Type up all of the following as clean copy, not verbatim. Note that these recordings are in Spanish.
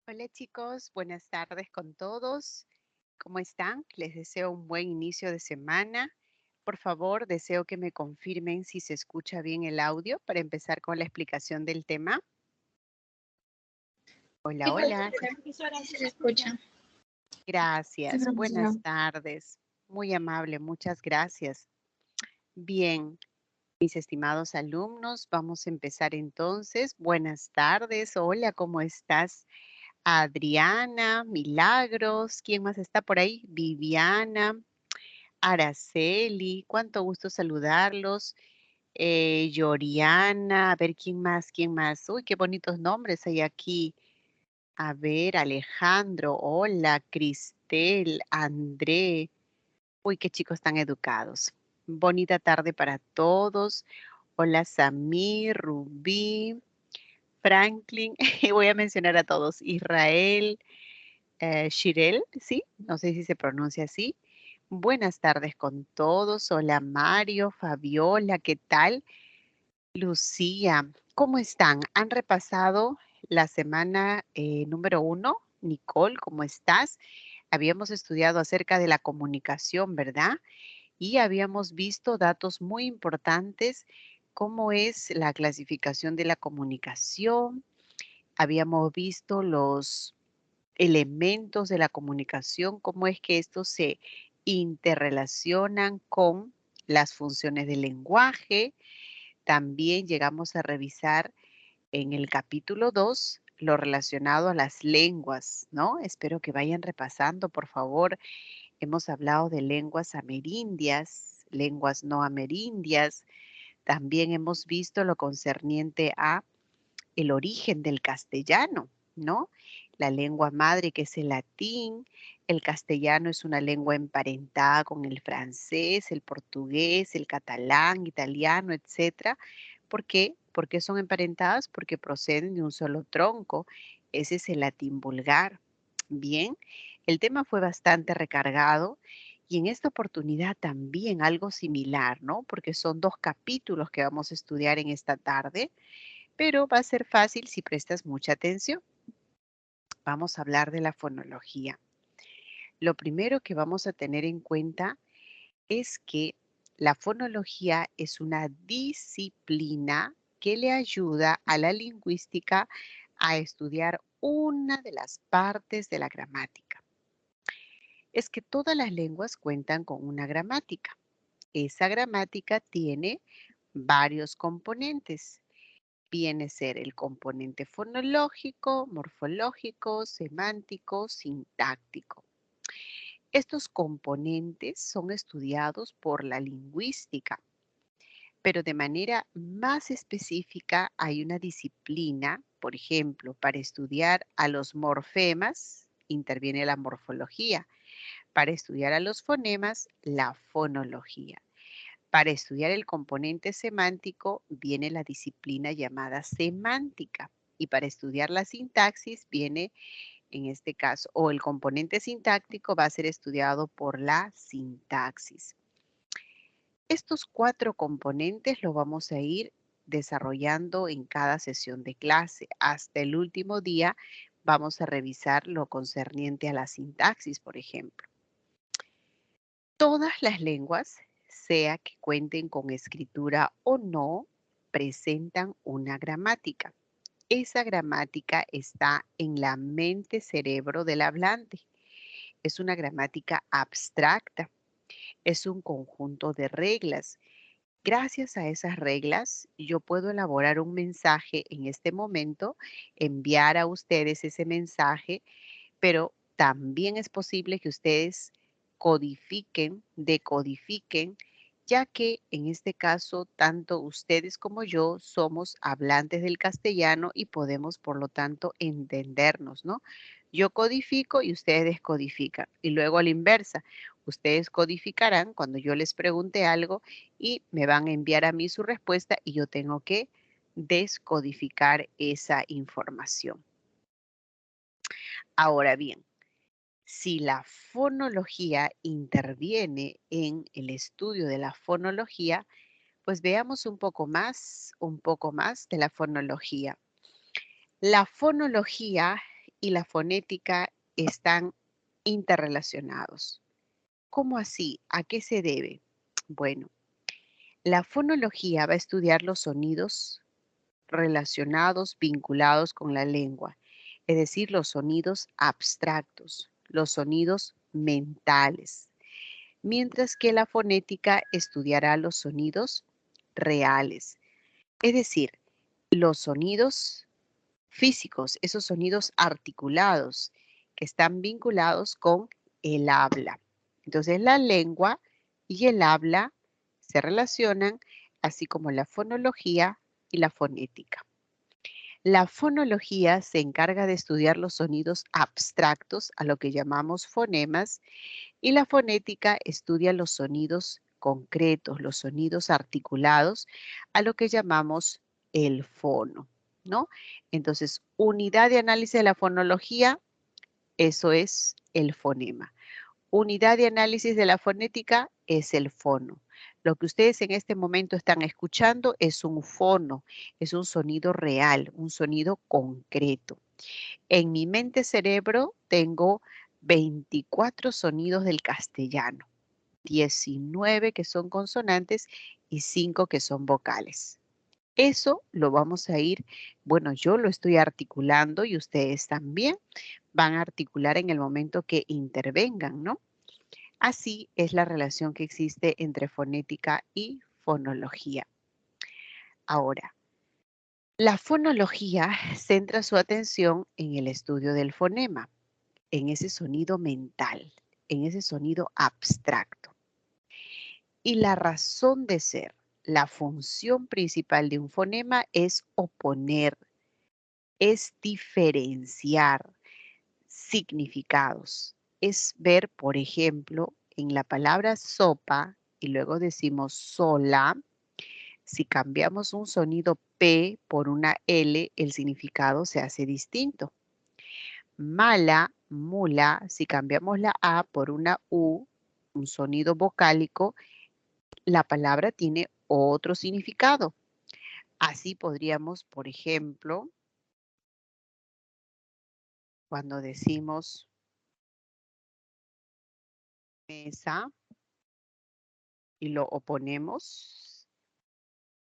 Hola chicos, buenas tardes con todos. ¿Cómo están? Les deseo un buen inicio de semana. Por favor, deseo que me confirmen si se escucha bien el audio para empezar con la explicación del tema. Hola, Sí, hola. profesora, sí se escucha. Sí, Gracias. profesora. Buenas tardes. Muy amable, muchas gracias. Bien, mis estimados alumnos, vamos a empezar entonces. Buenas tardes. Hola, ¿cómo estás? Adriana, Milagros, ¿quién más está por ahí? Viviana, Araceli, cuánto gusto saludarlos. Yoriana, a ver quién más, quién más. Uy, qué bonitos nombres hay aquí. A ver, Alejandro, hola, Cristel, André. Uy, qué chicos tan educados. Bonita tarde para todos. Hola, Samir, Rubí, Franklin. Voy a mencionar a todos. Israel. Shirel, ¿sí? No sé si se pronuncia así. Buenas tardes con todos. Hola Mario, Fabiola, ¿qué tal? Lucía, ¿cómo están? ¿Han repasado la semana número 1? Nicole, ¿cómo estás? Habíamos estudiado acerca de la comunicación, ¿verdad? Y habíamos visto datos muy importantes, cómo es la clasificación de la comunicación. Habíamos visto los elementos de la comunicación, cómo es que estos se interrelacionan con las funciones del lenguaje. También llegamos a revisar en el capítulo 2 lo relacionado a las lenguas, ¿no? Espero que vayan repasando, por favor. Hemos hablado de lenguas amerindias, lenguas no amerindias. También hemos visto lo concerniente a el origen del castellano, ¿no? La lengua madre que es el latín, el castellano es una lengua emparentada con el francés, el portugués, el catalán, italiano, etcétera. ¿Por qué? ¿Por qué son emparentadas? Porque proceden de un solo tronco. Ese es el latín vulgar. Bien, el tema fue bastante recargado y en esta oportunidad también algo similar, ¿no? Porque son dos capítulos que vamos a estudiar en esta tarde, pero va a ser fácil si prestas mucha atención. Vamos a hablar de la fonología. Lo primero que vamos a tener en cuenta es que la fonología es una disciplina que le ayuda a la lingüística a estudiar una de las partes de la gramática. Es que todas las lenguas cuentan con una gramática. Esa gramática tiene varios componentes. Viene a ser el componente fonológico, morfológico, semántico, sintáctico. Estos componentes son estudiados por la lingüística, pero de manera más específica hay una disciplina, por ejemplo, para estudiar a los morfemas, interviene la morfología, para estudiar a los fonemas, la fonología. Para estudiar el componente semántico viene la disciplina llamada semántica y para estudiar la sintaxis viene, en este caso, o el componente sintáctico va a ser estudiado por la sintaxis. Estos cuatro componentes los vamos a ir desarrollando en cada sesión de clase. Hasta el último día vamos a revisar lo concerniente a la sintaxis, por ejemplo. Todas las lenguas, sea que cuenten con escritura o no, presentan una gramática. Esa gramática está en la mente cerebro del hablante. Es una gramática abstracta, es un conjunto de reglas. Gracias a esas reglas, yo puedo elaborar un mensaje en este momento, enviar a ustedes ese mensaje, pero también es posible que ustedes codifiquen, decodifiquen, ya que en este caso tanto ustedes como yo somos hablantes del castellano y podemos por lo tanto entendernos, ¿no? Yo codifico y ustedes descodifican. Y luego a la inversa, ustedes codificarán cuando yo les pregunte algo y me van a enviar a mí su respuesta y yo tengo que descodificar esa información. Ahora bien, si la fonología interviene en el estudio de la fonología, pues veamos un poco más de la fonología. La fonología y la fonética están interrelacionados. ¿Cómo así? ¿A qué se debe? Bueno, la fonología va a estudiar los sonidos relacionados, vinculados con la lengua, es decir, los sonidos abstractos, los sonidos mentales, mientras que la fonética estudiará los sonidos reales, es decir, los sonidos físicos, esos sonidos articulados que están vinculados con el habla. Entonces la lengua y el habla se relacionan, así como la fonología y la fonética. La fonología se encarga de estudiar los sonidos abstractos, a lo que llamamos fonemas, y la fonética estudia los sonidos concretos, los sonidos articulados, a lo que llamamos el fono, ¿no? Entonces, unidad de análisis de la fonología, eso es el fonema. Unidad de análisis de la fonética es el fono. Lo que ustedes en este momento están escuchando es un fono, es un sonido real, un sonido concreto. En mi mente cerebro tengo 24 sonidos del castellano, 19 que son consonantes y 5 que son vocales. Eso lo vamos a ir, bueno, yo lo estoy articulando y ustedes también van a articular en el momento que intervengan, ¿no? Así es la relación que existe entre fonética y fonología. Ahora, la fonología centra su atención en el estudio del fonema, en ese sonido mental, en ese sonido abstracto. Y la razón de ser, la función principal de un fonema es oponer, es diferenciar significados. Es ver, por ejemplo, en la palabra sopa y luego decimos sola, si cambiamos un sonido P por una L, el significado se hace distinto. Mala, mula, si cambiamos la A por una U, un sonido vocálico, la palabra tiene otro significado. Así podríamos, por ejemplo, cuando decimos mesa y lo oponemos,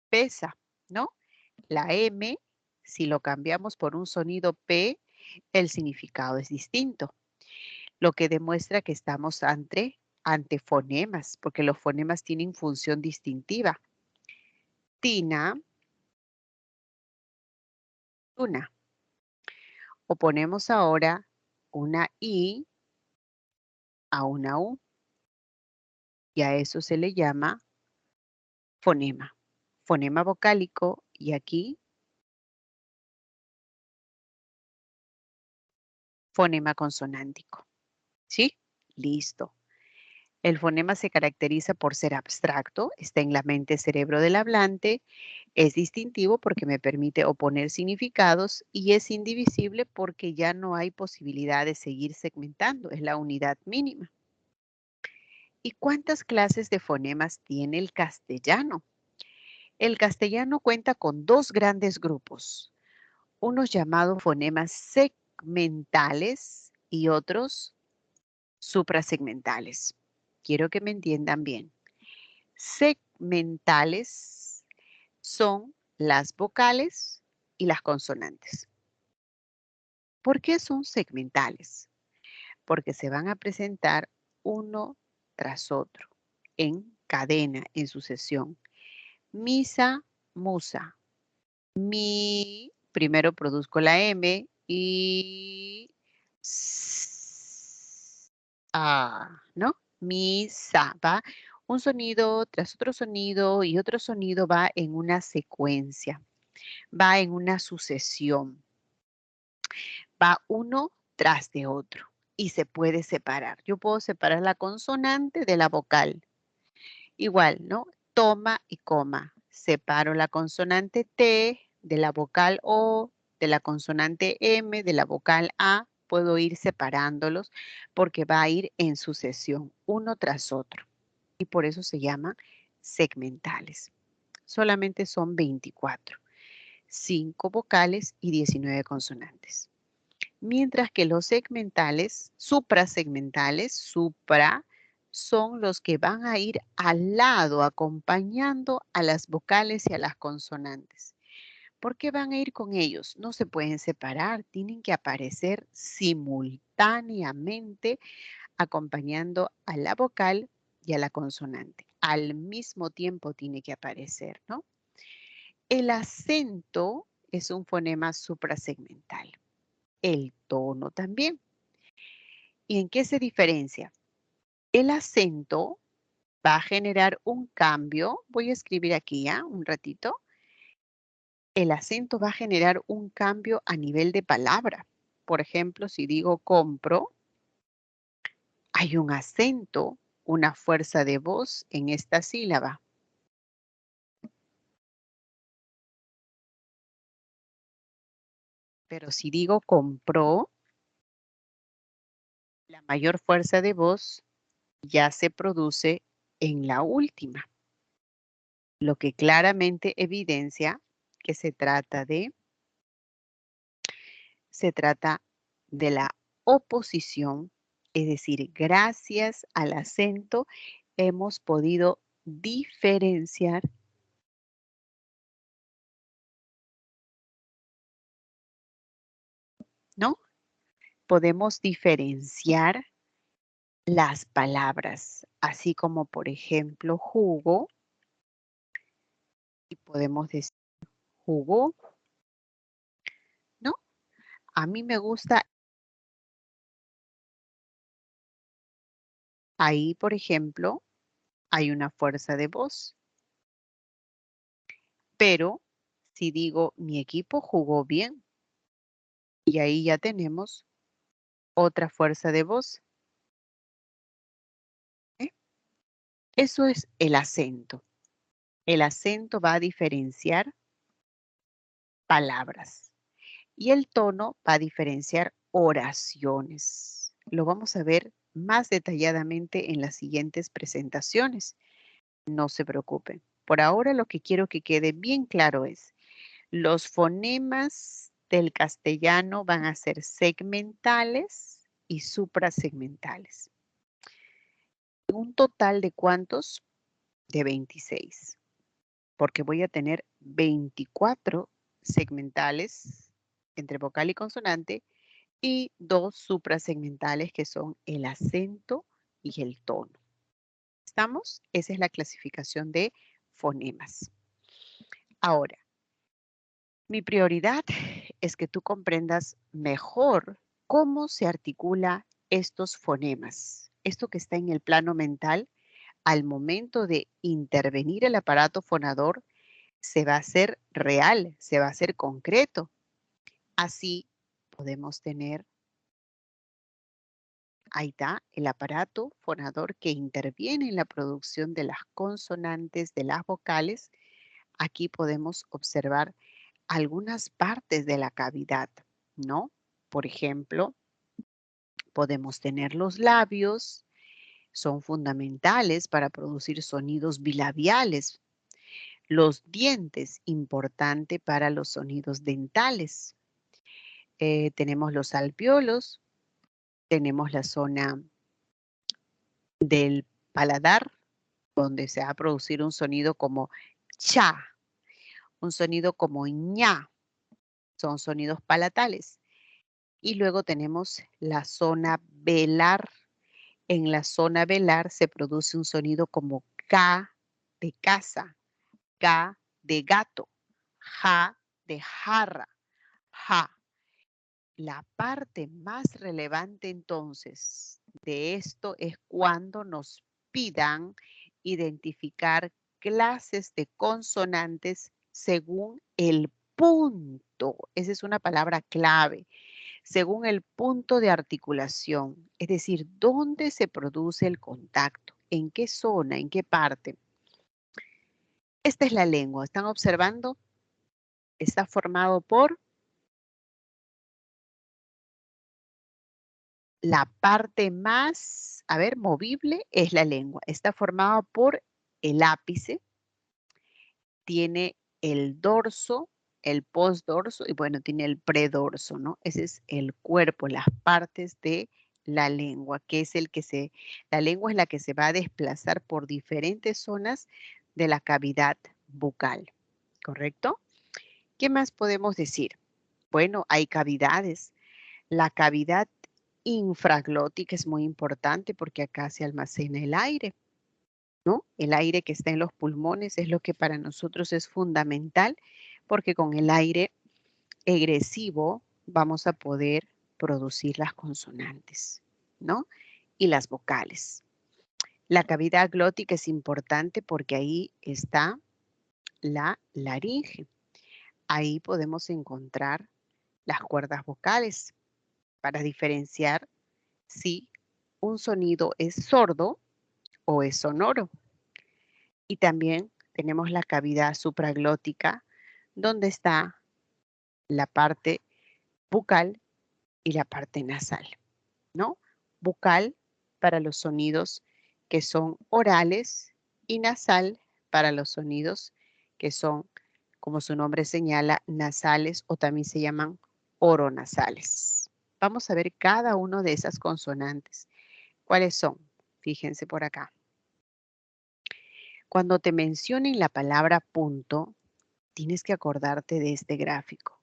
pesa, ¿no? La M, si lo cambiamos por un sonido P, el significado es distinto, lo que demuestra que estamos ante fonemas, porque los fonemas tienen función distintiva. Tina, una. Oponemos ahora una I a una U y a eso se le llama fonema. Fonema vocálico y aquí fonema consonántico. ¿Sí? Listo. El fonema se caracteriza por ser abstracto, está en la mente cerebro del hablante, es distintivo porque me permite oponer significados y es indivisible porque ya no hay posibilidad de seguir segmentando, es la unidad mínima. ¿Y cuántas clases de fonemas tiene el castellano? El castellano cuenta con dos grandes grupos, unos llamados fonemas segmentales y otros suprasegmentales. Quiero que me entiendan bien. Segmentales son las vocales y las consonantes. ¿Por qué son segmentales? Porque se van a presentar uno tras otro, en cadena, en sucesión. Misa, musa. Mi, primero produzco la M y ¿no? Misa, ¿va? Un sonido tras otro sonido y otro sonido va en una secuencia, va en una sucesión, va uno tras de otro y se puede separar. Yo puedo separar la consonante de la vocal. Igual, ¿no? Toma y coma. Separo la consonante T de la vocal O, de la consonante M, de la vocal A. Puedo ir separándolos porque va a ir en sucesión, uno tras otro. Y por eso se llaman segmentales. Solamente son 24. 5 vocales y 19 consonantes. Mientras que los segmentales, suprasegmentales, son los que van a ir al lado acompañando a las vocales y a las consonantes. ¿Por qué van a ir con ellos? No se pueden separar, tienen que aparecer simultáneamente acompañando a la vocal y a la consonante. Al mismo tiempo tiene que aparecer, ¿no? El acento es un fonema suprasegmental. El tono también. ¿Y en qué se diferencia? El acento va a generar un cambio. Voy a escribir aquí ya un ratito. El acento va a generar un cambio a nivel de palabra. Por ejemplo, si digo compro, hay un acento, una fuerza de voz en esta sílaba. Pero si digo compró, la mayor fuerza de voz ya se produce en la última, lo que claramente evidencia que se trata de la oposición, es decir, gracias al acento hemos podido diferenciar, ¿no? Podemos diferenciar las palabras, así como por ejemplo jugo, y podemos decir jugo, ¿no? A mí me gusta ahí, por ejemplo, hay una fuerza de voz, pero si digo mi equipo jugó bien, y ahí ya tenemos otra fuerza de voz. ¿Eh? Eso es el acento. El acento va a diferenciar palabras y el tono va a diferenciar oraciones. Lo vamos a ver más detalladamente en las siguientes presentaciones. No se preocupen. Por ahora lo que quiero que quede bien claro es, los fonemas del castellano van a ser segmentales y suprasegmentales. Un total de ¿cuántos? De 26. Porque voy a tener 24 segmentales entre vocal y consonante y 2 suprasegmentales que son el acento y el tono. ¿Estamos? Esa es la clasificación de fonemas. Ahora, mi prioridad es que tú comprendas mejor cómo se articula estos fonemas. Esto que está en el plano mental, al momento de intervenir el aparato fonador, se va a hacer real, se va a hacer concreto. Así podemos tener, ahí está, el aparato fonador que interviene en la producción de las consonantes, de las vocales. Aquí podemos observar algunas partes de la cavidad, ¿no? Por ejemplo, podemos tener los labios, son fundamentales para producir sonidos bilabiales. Los dientes, importante para los sonidos dentales. Tenemos los alvéolos, tenemos la zona del paladar, donde se va a producir un sonido como cha, un sonido como ña, son sonidos palatales. Y luego tenemos la zona velar. En la zona velar se produce un sonido como K de casa, K de gato, ja de jarra, ja. La parte más relevante entonces de esto es cuando nos pidan identificar clases de consonantes según el punto. Esa es una palabra clave. Según el punto de articulación, es decir, dónde se produce el contacto, en qué zona, en qué parte. Esta es la lengua. ¿Están observando? Está formado por la parte más, a ver, movible es la lengua. Está formado por el ápice, tiene el dorso el postdorso y bueno, tiene el predorso, ¿no? Ese es el cuerpo, las partes de la lengua, que es la lengua es la que se va a desplazar por diferentes zonas de la cavidad bucal, ¿correcto? ¿Qué más podemos decir? Bueno, hay cavidades. La cavidad infraglótica es muy importante porque acá se almacena el aire, ¿no? El aire que está en los pulmones es lo que para nosotros es fundamental porque con el aire egresivo vamos a poder producir las consonantes, ¿no? Y las vocales. La cavidad glótica es importante porque ahí está la laringe. Ahí podemos encontrar las cuerdas vocales para diferenciar si un sonido es sordo o es sonoro. Y también tenemos la cavidad supraglótica, donde está la parte bucal y la parte nasal, ¿no? Bucal para los sonidos que son orales y nasal para los sonidos que son, como su nombre señala, nasales o también se llaman oronasales. Vamos a ver cada una de esas consonantes. ¿Cuáles son? Fíjense por acá. Cuando te mencionen la palabra punto, tienes que acordarte de este gráfico.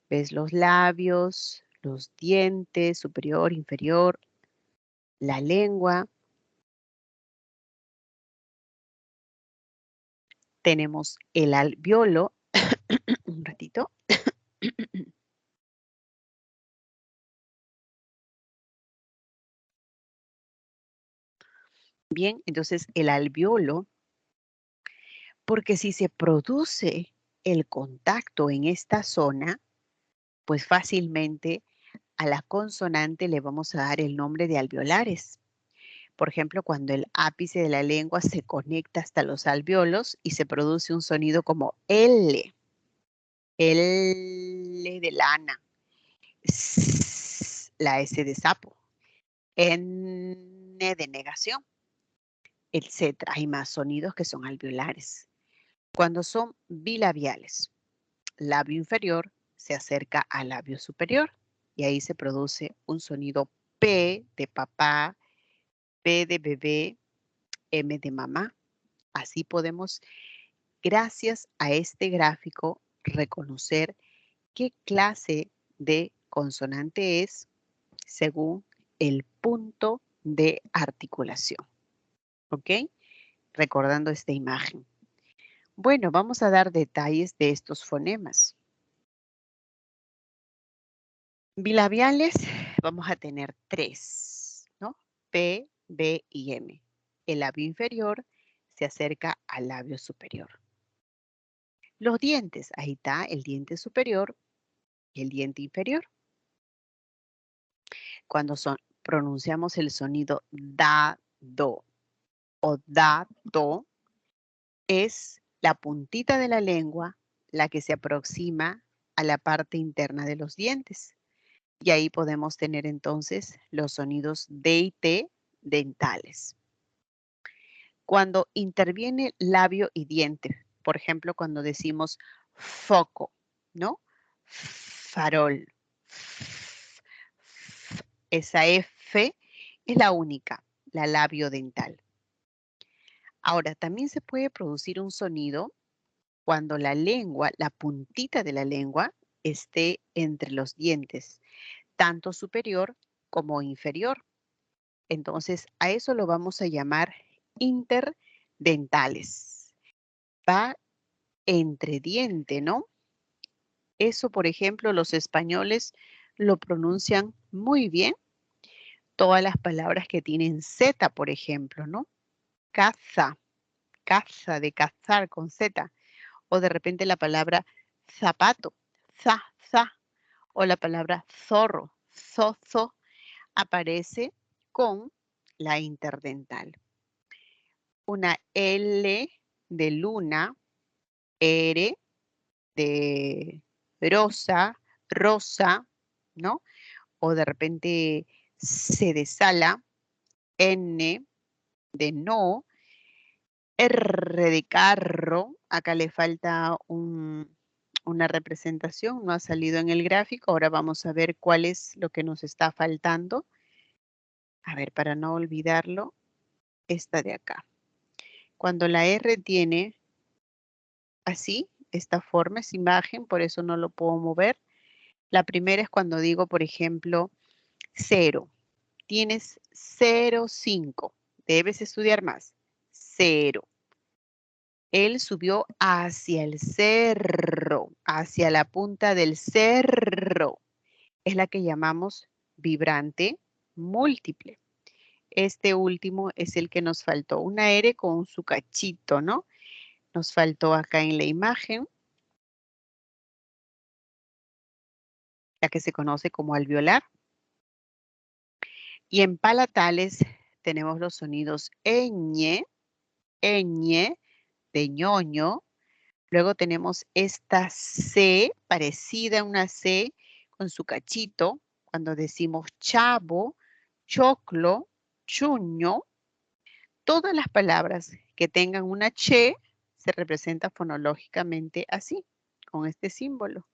¿Ves los labios, los dientes, superior, inferior, la lengua? Tenemos el alveolo. Un ratito. Bien, entonces el alveolo, porque si se produce el contacto en esta zona, pues fácilmente a la consonante le vamos a dar el nombre de alveolares. Por ejemplo, cuando el ápice de la lengua se conecta hasta los alveolos y se produce un sonido como L. L de lana. La S de sapo. N de negación, etcétera. Hay más sonidos que son alveolares. Cuando son bilabiales, labio inferior se acerca al labio superior y ahí se produce un sonido P de papá, B de bebé, M de mamá. Así podemos, gracias a este gráfico, reconocer qué clase de consonante es según el punto de articulación. ¿Ok? Recordando esta imagen. Bueno, vamos a dar detalles de estos fonemas. Bilabiales vamos a tener 3, ¿no? P, B y M. El labio inferior se acerca al labio superior. Los dientes, ahí está el diente superior y el diente inferior. Cuando pronunciamos el sonido da, do o da, do, es la puntita de la lengua la que se aproxima a la parte interna de los dientes. Y ahí podemos tener entonces los sonidos D y T dentales. Cuando interviene labio y diente, por ejemplo, cuando decimos foco, ¿no? Farol. Esa F es la única, la labio dental. Ahora, también se puede producir un sonido cuando la lengua, la puntita de la lengua, esté entre los dientes, tanto superior como inferior. Entonces, a eso lo vamos a llamar interdentales. Va entre diente, ¿no? Eso, por ejemplo, los españoles lo pronuncian muy bien. Todas las palabras que tienen Z, por ejemplo, ¿no? Caza, caza, de cazar con Z. O de repente la palabra zapato, za, za. O la palabra zorro, zo, aparece con la interdental. Una L de luna, R de rosa, rosa, ¿no? O de repente C de sala, N de no, R de carro, acá le falta una representación, no ha salido en el gráfico. Ahora vamos a ver cuál es lo que nos está faltando. A ver, para no olvidarlo, esta de acá. Cuando la R tiene así, esta forma, es imagen, por eso no lo puedo mover. La primera es cuando digo, por ejemplo, 0. Tienes 0,5. Debes estudiar más. 0. Él subió hacia el cerro, hacia la punta del cerro. Es la que llamamos vibrante múltiple. Este último es el que nos faltó. Una R con su cachito, ¿no? Nos faltó acá en la imagen, la que se conoce como alveolar. Y en palatales tenemos los sonidos ñ, de ñoño. Luego tenemos esta C, parecida a una C, con su cachito, cuando decimos chavo, choclo, chuño. Todas las palabras que tengan una che se representa fonológicamente así, con este símbolo.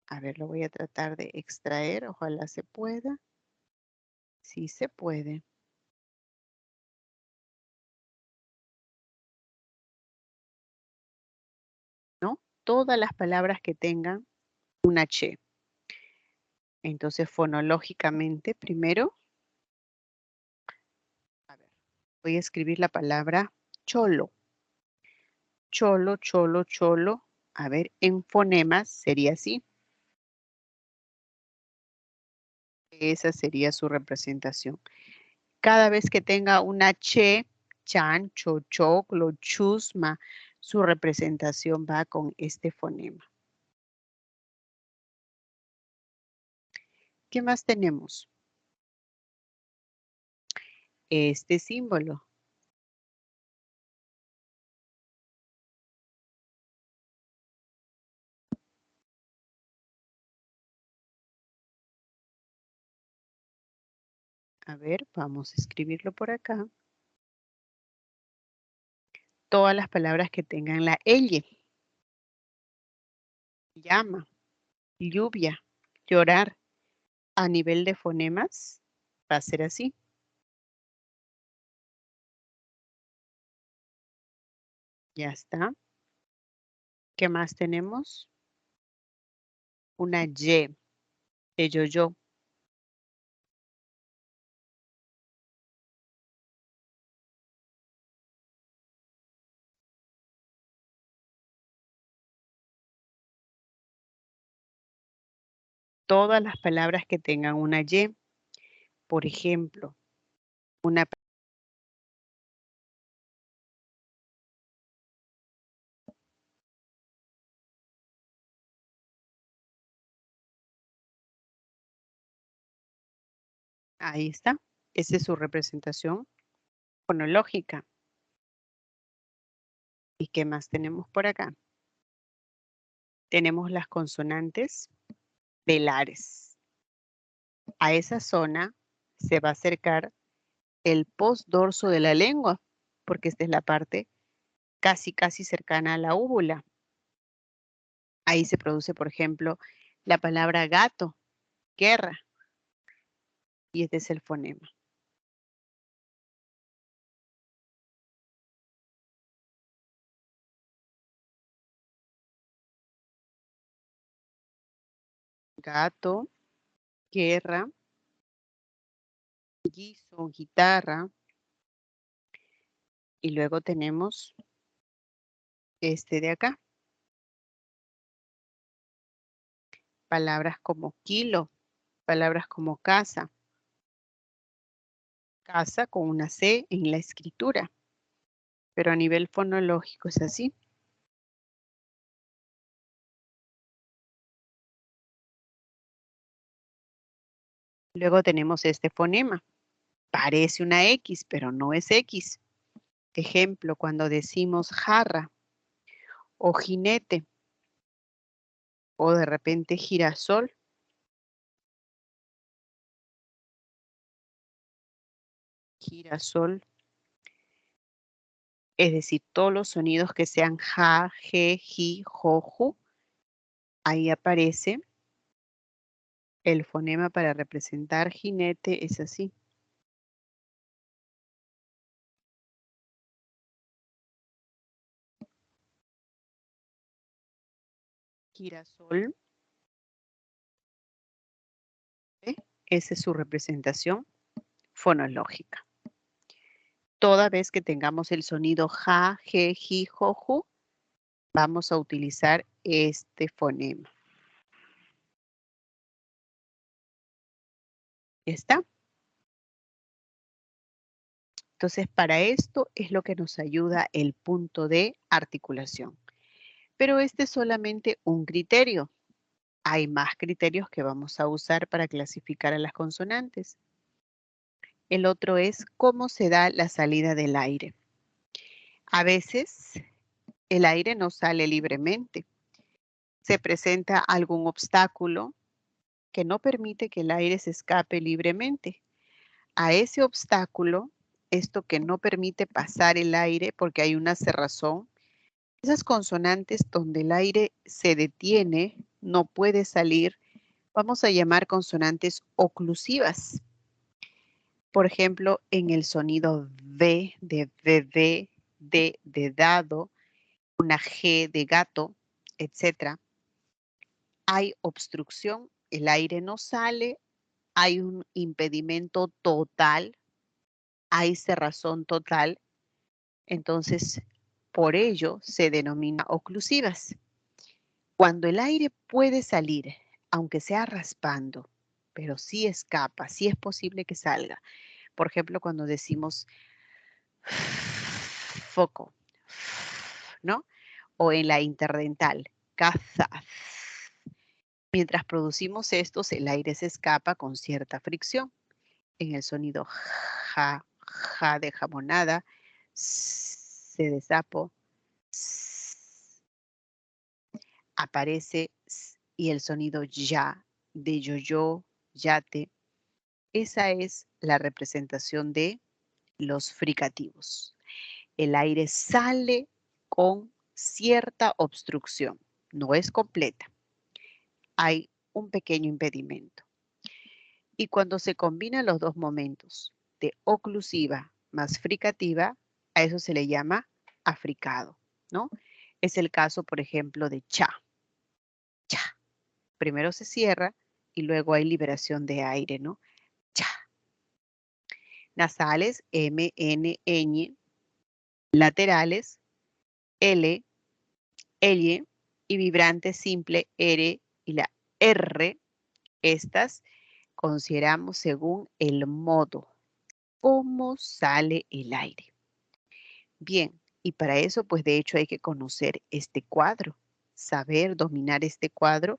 A ver, lo voy a tratar de extraer, ojalá se pueda. Sí se puede. ¿No? Todas las palabras que tengan una che. Entonces, fonológicamente, primero, a ver, voy a escribir la palabra cholo. Cholo, cholo, cholo. A ver, en fonemas sería así. Esa sería su representación. Cada vez que tenga una che, chancho, choclo, chusma, su representación va con este fonema. ¿Qué más tenemos? Este símbolo. A ver, vamos a escribirlo por acá. Todas las palabras que tengan la L. Llama, lluvia, llorar. A nivel de fonemas va a ser así. Ya está. ¿Qué más tenemos? Una Y de yo-yo. Todas las palabras que tengan una Y. Por ejemplo, una ahí está. Esa es su representación fonológica. ¿Y qué más tenemos por acá? Tenemos las consonantes velares. A esa zona se va a acercar el postdorso de la lengua, porque esta es la parte casi cercana a la úvula. Ahí se produce, por ejemplo, la palabra gato, guerra, y este es el fonema. Gato, guerra, guiso, guitarra, y luego tenemos este de acá. Palabras como kilo, palabras como casa. Casa con una C en la escritura, pero a nivel fonológico es así. Luego tenemos este fonema. Parece una X, pero no es X. Ejemplo, cuando decimos jarra o jinete o de repente girasol. Girasol. Es decir, todos los sonidos que sean ja, je, ji, jo, ju, Ahí aparece el fonema para representar jinete, es así. Girasol. ¿Ve? Esa es su representación fonológica. Toda vez que tengamos el sonido ja, je, ji, jo, ju, vamos a utilizar este fonema. ¿Está? Entonces, para esto es lo que nos ayuda el punto de articulación. Pero este es solamente un criterio. Hay más criterios que vamos a usar para clasificar a las consonantes. El otro es cómo se da la salida del aire. A veces el aire no sale libremente. Se presenta algún obstáculo que no permite que el aire se escape libremente. A ese obstáculo, esto que no permite pasar el aire porque hay una cerrazón, esas consonantes donde el aire se detiene, no puede salir, vamos a llamar consonantes oclusivas. Por ejemplo, en el sonido V de bebé, D de dado, una G de gato, etc. Hay obstrucción, el aire no sale, hay un impedimento total, hay cerrazón total, entonces por ello se denomina oclusivas. Cuando el aire puede salir, aunque sea raspando, pero sí escapa, sí es posible que salga. Por ejemplo, cuando decimos foco, ¿no? O en la interdental, caza. Mientras producimos estos, el aire se escapa con cierta fricción. En el sonido ja, ja de jamonada, s de sapo, aparece y el sonido ya de yo-yo, yate. Esa es la representación de los fricativos. El aire sale con cierta obstrucción, no es completa. Hay un pequeño impedimento. Y cuando se combinan los dos momentos de oclusiva más fricativa, a eso se le llama africado, ¿no? Es el caso, por ejemplo, de cha. Cha. Primero se cierra y luego hay liberación de aire, ¿no? Cha. Nasales, M, N, ñ. Laterales, L, L. Y vibrante simple, R y la R. Estas consideramos según el modo, cómo sale el aire. Bien, y para eso, pues de hecho hay que conocer este cuadro, saber dominar este cuadro,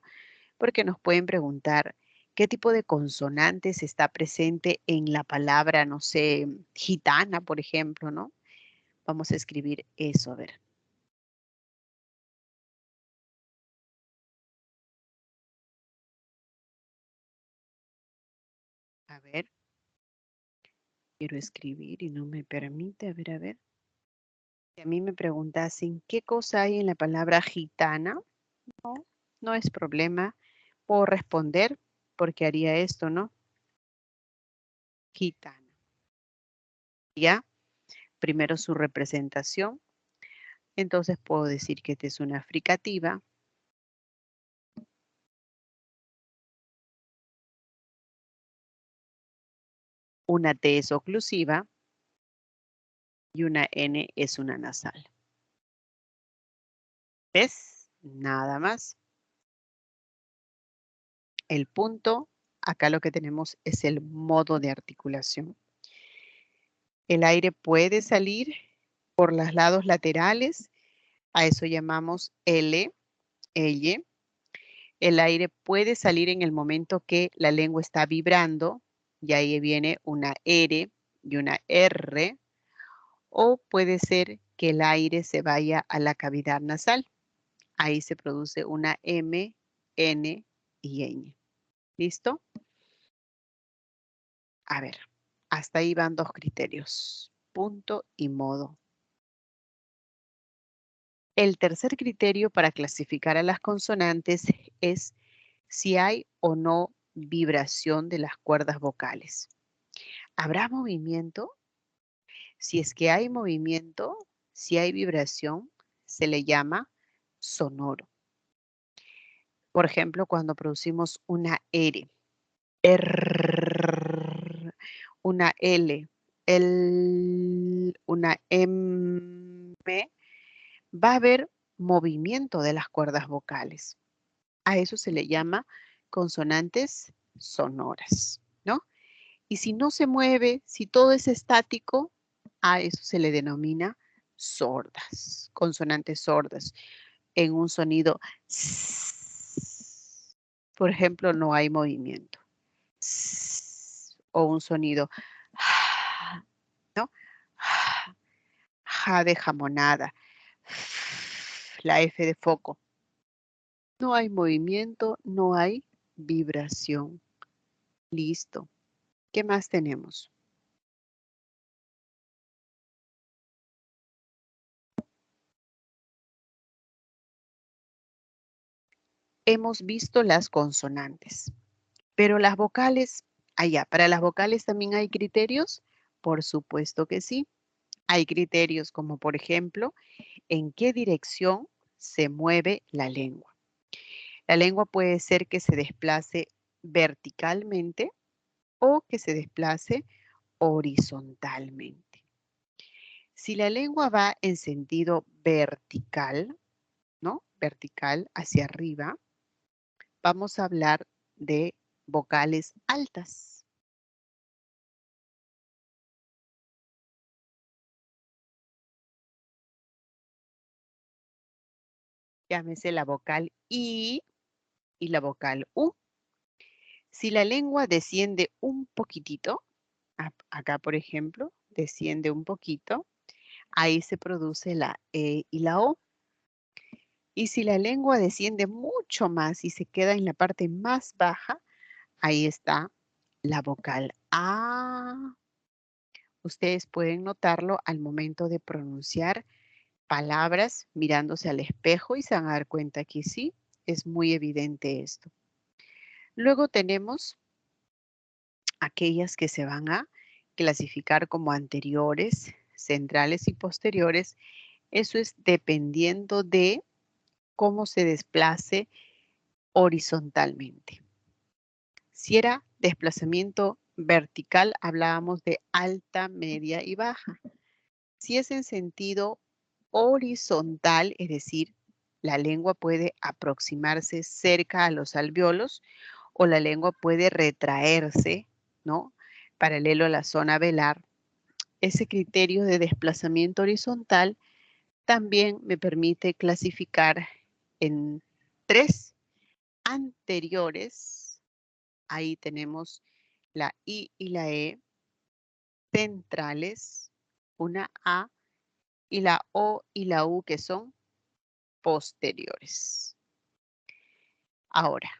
porque nos pueden preguntar qué tipo de consonantes está presente en la palabra, no sé, gitana, por ejemplo, ¿no? Vamos a escribir eso, a ver. A ver, quiero escribir y no me permite, a ver, a ver. Si a mí me preguntasen qué cosa hay en la palabra gitana, no, no es problema. Puedo responder porque haría esto, ¿no? Gitana. ¿Ya? Primero su representación. Entonces puedo decir que esta es una fricativa. Una T es oclusiva y una N es una nasal. ¿Ves? Nada más. El punto, acá lo que tenemos es el modo de articulación. El aire puede salir por los lados laterales, a eso llamamos L, L. El aire puede salir en el momento que la lengua está vibrando, y ahí viene una R y una R, o puede ser que el aire se vaya a la cavidad nasal. Ahí se produce una M, N y ñ. ¿Listo? A ver, hasta ahí van dos criterios, punto y modo. El tercer criterio para clasificar a las consonantes es si hay o no vibración de las cuerdas vocales. ¿Habrá movimiento? Si es que hay movimiento, si hay vibración, se le llama sonoro. Por ejemplo, cuando producimos una R, una L, una M, va a haber movimiento de las cuerdas vocales. A eso se le llama consonantes sonoras, ¿no? Y si no se mueve, si todo es estático, a eso se le denomina sordas, consonantes sordas. En un sonido, por ejemplo, no hay movimiento. O un sonido, ¿no? Ja de jamonada, la F de foco. No hay movimiento, no hay vibración. Listo. ¿Qué más tenemos? Hemos visto las consonantes, pero las vocales, para las vocales también hay criterios. Por supuesto que sí. Hay criterios como, por ejemplo, en qué dirección se mueve la lengua. La lengua puede ser que se desplace verticalmente o que se desplace horizontalmente. Si la lengua va en sentido vertical, ¿no? Vertical hacia arriba, vamos a hablar de vocales altas. Llámese la vocal I y la vocal U. Si la lengua desciende un poquitito, acá por ejemplo, desciende un poquito, ahí se produce la E y la O. Y si la lengua desciende mucho más y se queda en la parte más baja, ahí está la vocal A. Ustedes pueden notarlo al momento de pronunciar palabras mirándose al espejo y se van a dar cuenta que sí, es muy evidente esto. Luego tenemos aquellas que se van a clasificar como anteriores, centrales y posteriores. Eso es dependiendo de cómo se desplace horizontalmente. Si era desplazamiento vertical, hablábamos de alta, media y baja. Si es en sentido horizontal, es decir, la lengua puede aproximarse cerca a los alvéolos o la lengua puede retraerse, ¿no? Paralelo a la zona velar. Ese criterio de desplazamiento horizontal también me permite clasificar en 3 anteriores. Ahí tenemos la I y la E, centrales, una A, y la O y la U que son posteriores. Ahora,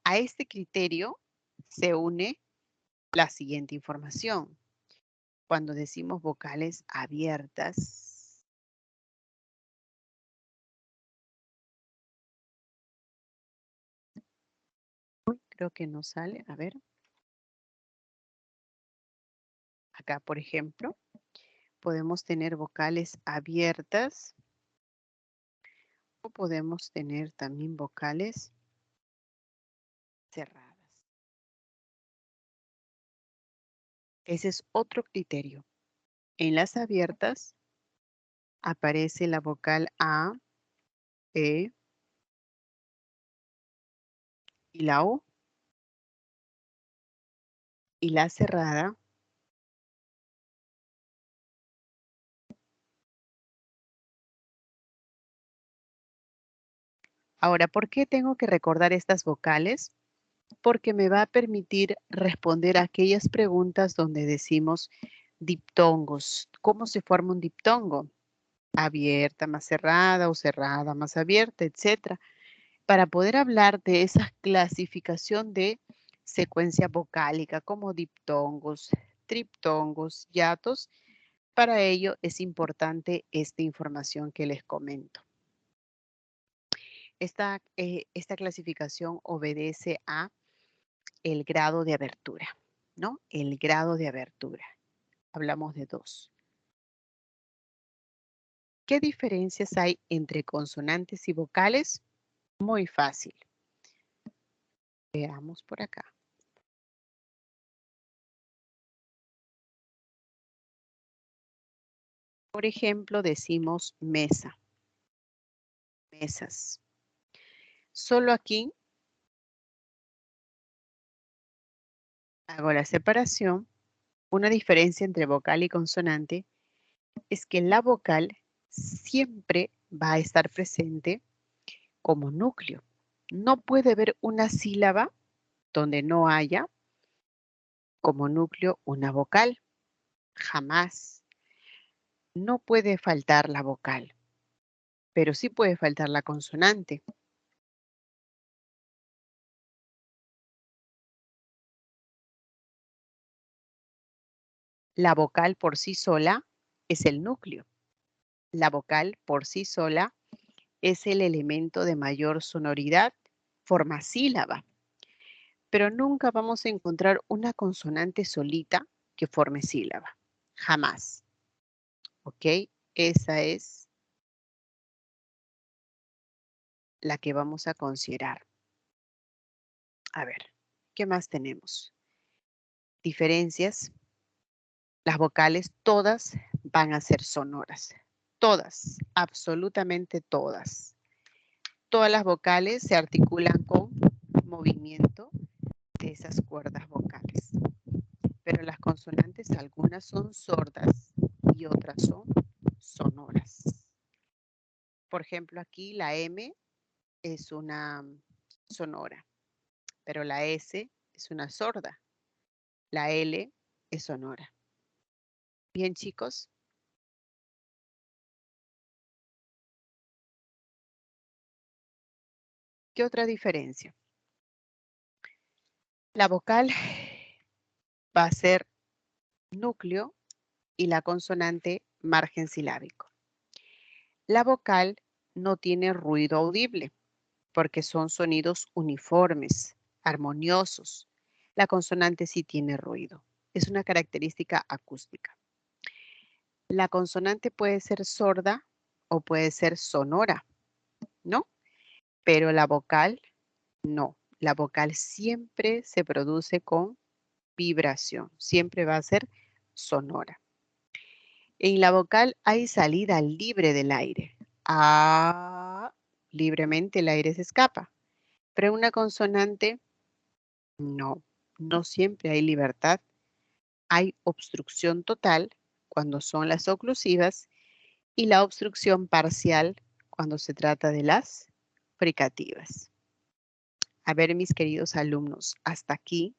a este criterio se une la siguiente información. Cuando decimos vocales abiertas, creo que no sale, a ver. Acá, por ejemplo, podemos tener vocales abiertas o podemos tener también vocales cerradas. Ese es otro criterio. En las abiertas aparece la vocal A, E y la O. Y la cerrada ahora, ¿por qué tengo que recordar estas vocales? Porque me va a permitir responder a aquellas preguntas donde decimos diptongos. ¿Cómo se forma un diptongo? Abierta más cerrada o cerrada más abierta, etcétera. Para poder hablar de esa clasificación de secuencia vocálica como diptongos, triptongos, hiatos, para ello es importante esta información que les comento. Esta clasificación obedece a el grado de abertura, ¿no? El grado de abertura. Hablamos de dos. ¿Qué diferencias hay entre consonantes y vocales? Muy fácil. Veamos por acá. Por ejemplo, decimos mesa, mesas. Solo aquí hago la separación. Una diferencia entre vocal y consonante es que la vocal siempre va a estar presente como núcleo. No puede haber una sílaba donde no haya como núcleo una vocal. Jamás. No puede faltar la vocal, pero sí puede faltar la consonante. La vocal por sí sola es el núcleo. La vocal por sí sola es el elemento de mayor sonoridad, forma sílaba. Pero nunca vamos a encontrar una consonante solita que forme sílaba. Jamás. ¿Ok? Esa es la que vamos a considerar. A ver, ¿qué más tenemos? Diferencias. Las vocales todas van a ser sonoras. Todas, absolutamente todas. Todas las vocales se articulan con movimiento de esas cuerdas vocales. Pero las consonantes, algunas son sordas y otras son sonoras. Por ejemplo, aquí la M es una sonora, pero la S es una sorda. La L es sonora. Bien, chicos. ¿Qué otra diferencia? La vocal va a ser núcleo y la consonante margen silábico. La vocal no tiene ruido audible porque son sonidos uniformes, armoniosos. La consonante sí tiene ruido. Es una característica acústica. La consonante puede ser sorda o puede ser sonora, ¿no? Pero la vocal no. La vocal siempre se produce con vibración, siempre va a ser sonora. En la vocal hay salida libre del aire. Ah, libremente el aire se escapa. Pero en una consonante, no, no siempre hay libertad. Hay obstrucción total cuando son las oclusivas y la obstrucción parcial cuando se trata de las fricativas. A ver, mis queridos alumnos, hasta aquí.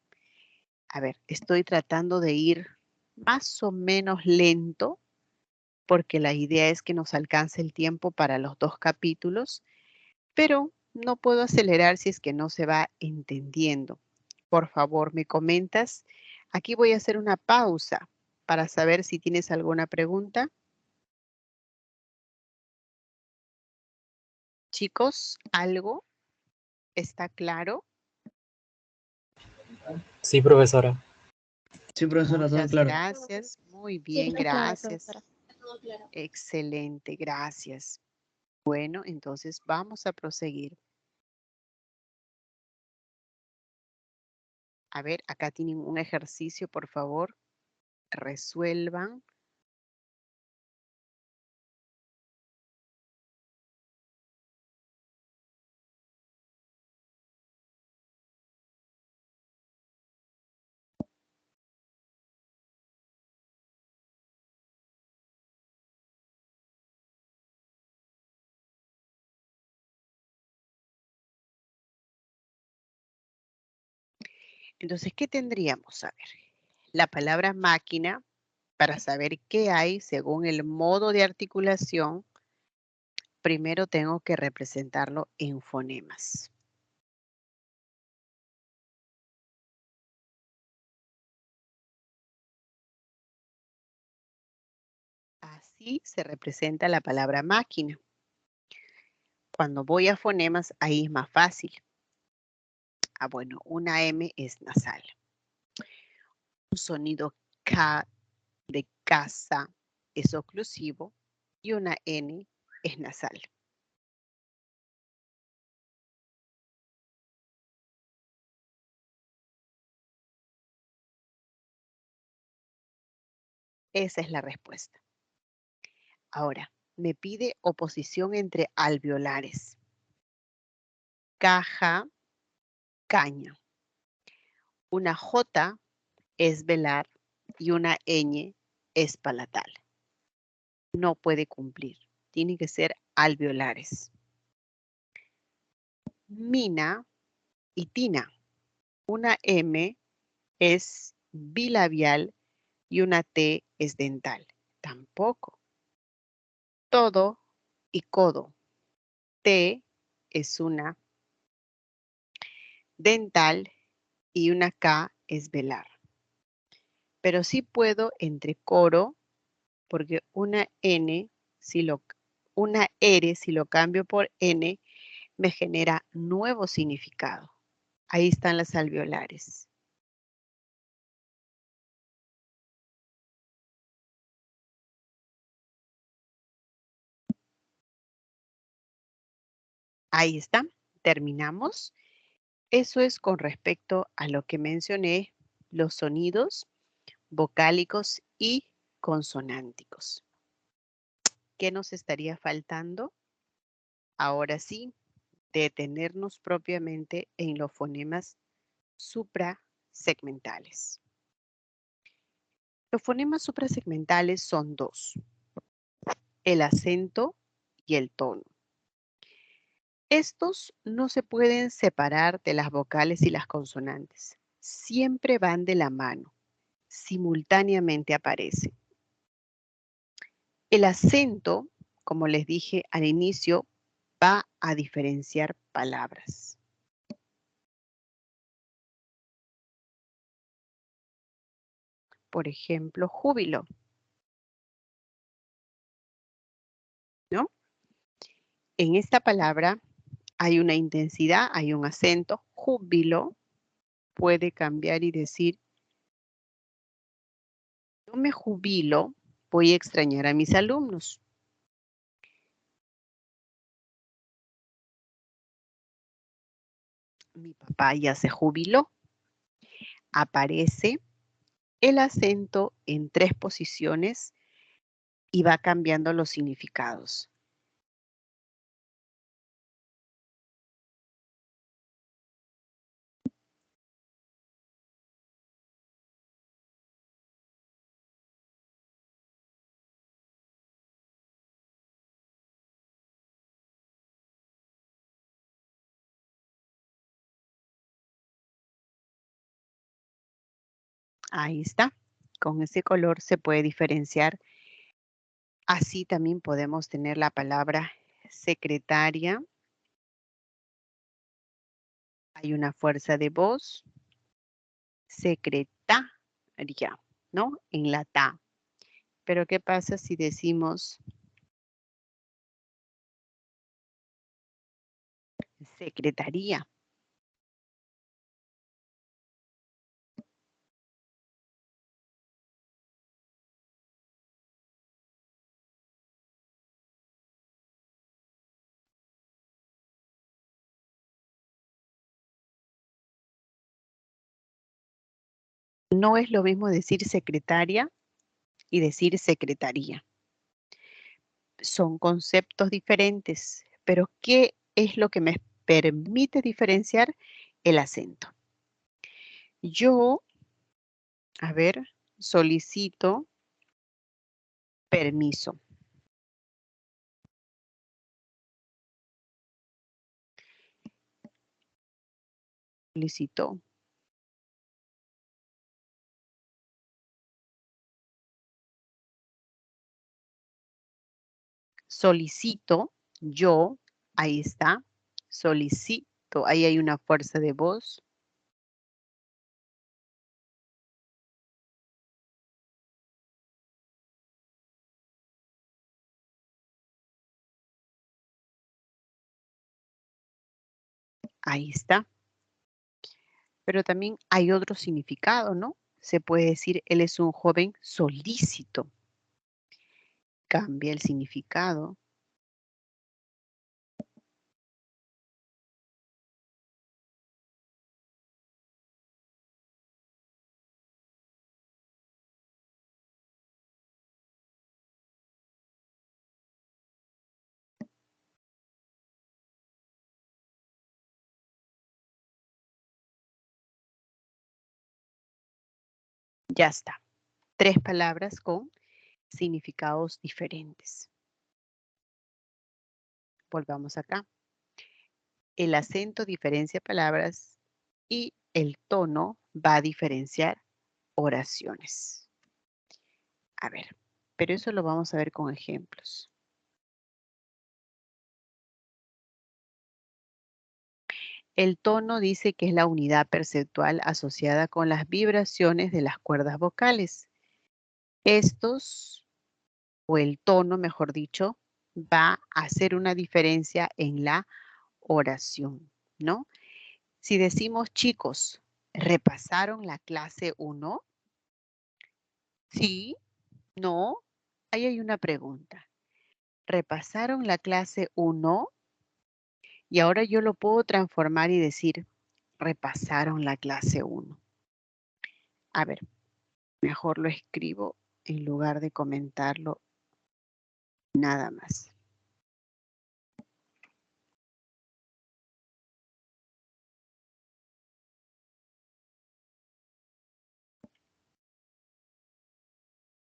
A ver, estoy tratando de ir más o menos lento porque la idea es que nos alcance el tiempo para los 2 capítulos, pero no puedo acelerar si es que no se va entendiendo. Por favor, me comentas. Aquí voy a hacer una pausa para saber si tienes alguna pregunta. Chicos, ¿algo está claro? Sí, profesora. Sí, profesora, todo Muchas claro. gracias. Muy Sí, bien, está claro, gracias. profesora. Todo claro. Excelente, gracias. Bueno, entonces vamos a proseguir. A ver, acá tienen un ejercicio, por favor. Resuelvan. Entonces, ¿qué tendríamos? A ver, la palabra máquina, para saber qué hay según el modo de articulación, primero tengo que representarlo en fonemas. Así se representa la palabra máquina. Cuando voy a fonemas, ahí es más fácil. Ah, bueno, una M es nasal. Un sonido K de casa es oclusivo y una N es nasal. Esa es la respuesta. Ahora, me pide oposición entre alveolares. Caja, caña. Una J es velar y una ñ es palatal. No puede cumplir. Tiene que ser alveolares. Mina y tina. Una M es bilabial y una T es dental. Tampoco. Todo y codo. T es una dental y una K es velar. Pero sí puedo entre coro, porque una R, si lo cambio por N, me genera nuevo significado. Ahí están las alveolares. Ahí está, terminamos. Eso es con respecto a lo que mencioné, los sonidos vocálicos y consonánticos. ¿Qué nos estaría faltando? Ahora sí, detenernos propiamente en los fonemas suprasegmentales. Los fonemas suprasegmentales son dos, el acento y el tono. Estos no se pueden separar de las vocales y las consonantes. Siempre van de la mano, simultáneamente aparecen. El acento, como les dije al inicio, va a diferenciar palabras. Por ejemplo, júbilo, ¿no? En esta palabra hay una intensidad, hay un acento. Júbilo puede cambiar y decir, yo me jubilo, voy a extrañar a mis alumnos. Mi papá ya se jubiló. Aparece el acento en 3 posiciones y va cambiando los significados. Ahí está. Con ese color se puede diferenciar. Así también podemos tener la palabra secretaria. Hay una fuerza de voz. Secretaria, ¿no? En la ta. Pero ¿qué pasa si decimos secretaría? No es lo mismo decir secretaria y decir secretaría. Son conceptos diferentes, pero ¿qué es lo que me permite diferenciar? El acento. Yo, a ver, solicito permiso. Solicito. Solicito, yo, ahí está, solicito, ahí hay una fuerza de voz. Ahí está. Pero también hay otro significado, ¿no? Se puede decir, él es un joven solícito. Cambia el significado. Ya está. 3 palabras con significados diferentes. Volvamos acá. El acento diferencia palabras y el tono va a diferenciar oraciones. A ver, pero eso lo vamos a ver con ejemplos. El tono dice que es la unidad perceptual asociada con las vibraciones de las cuerdas vocales. Estos, o el tono, mejor dicho, va a hacer una diferencia en la oración, ¿no? Si decimos, chicos, ¿repasaron la clase 1? Sí, no. Ahí hay una pregunta. ¿Repasaron la clase 1? Y ahora yo lo puedo transformar y decir, repasaron la clase 1. A ver, mejor lo escribo en lugar de comentarlo nada más.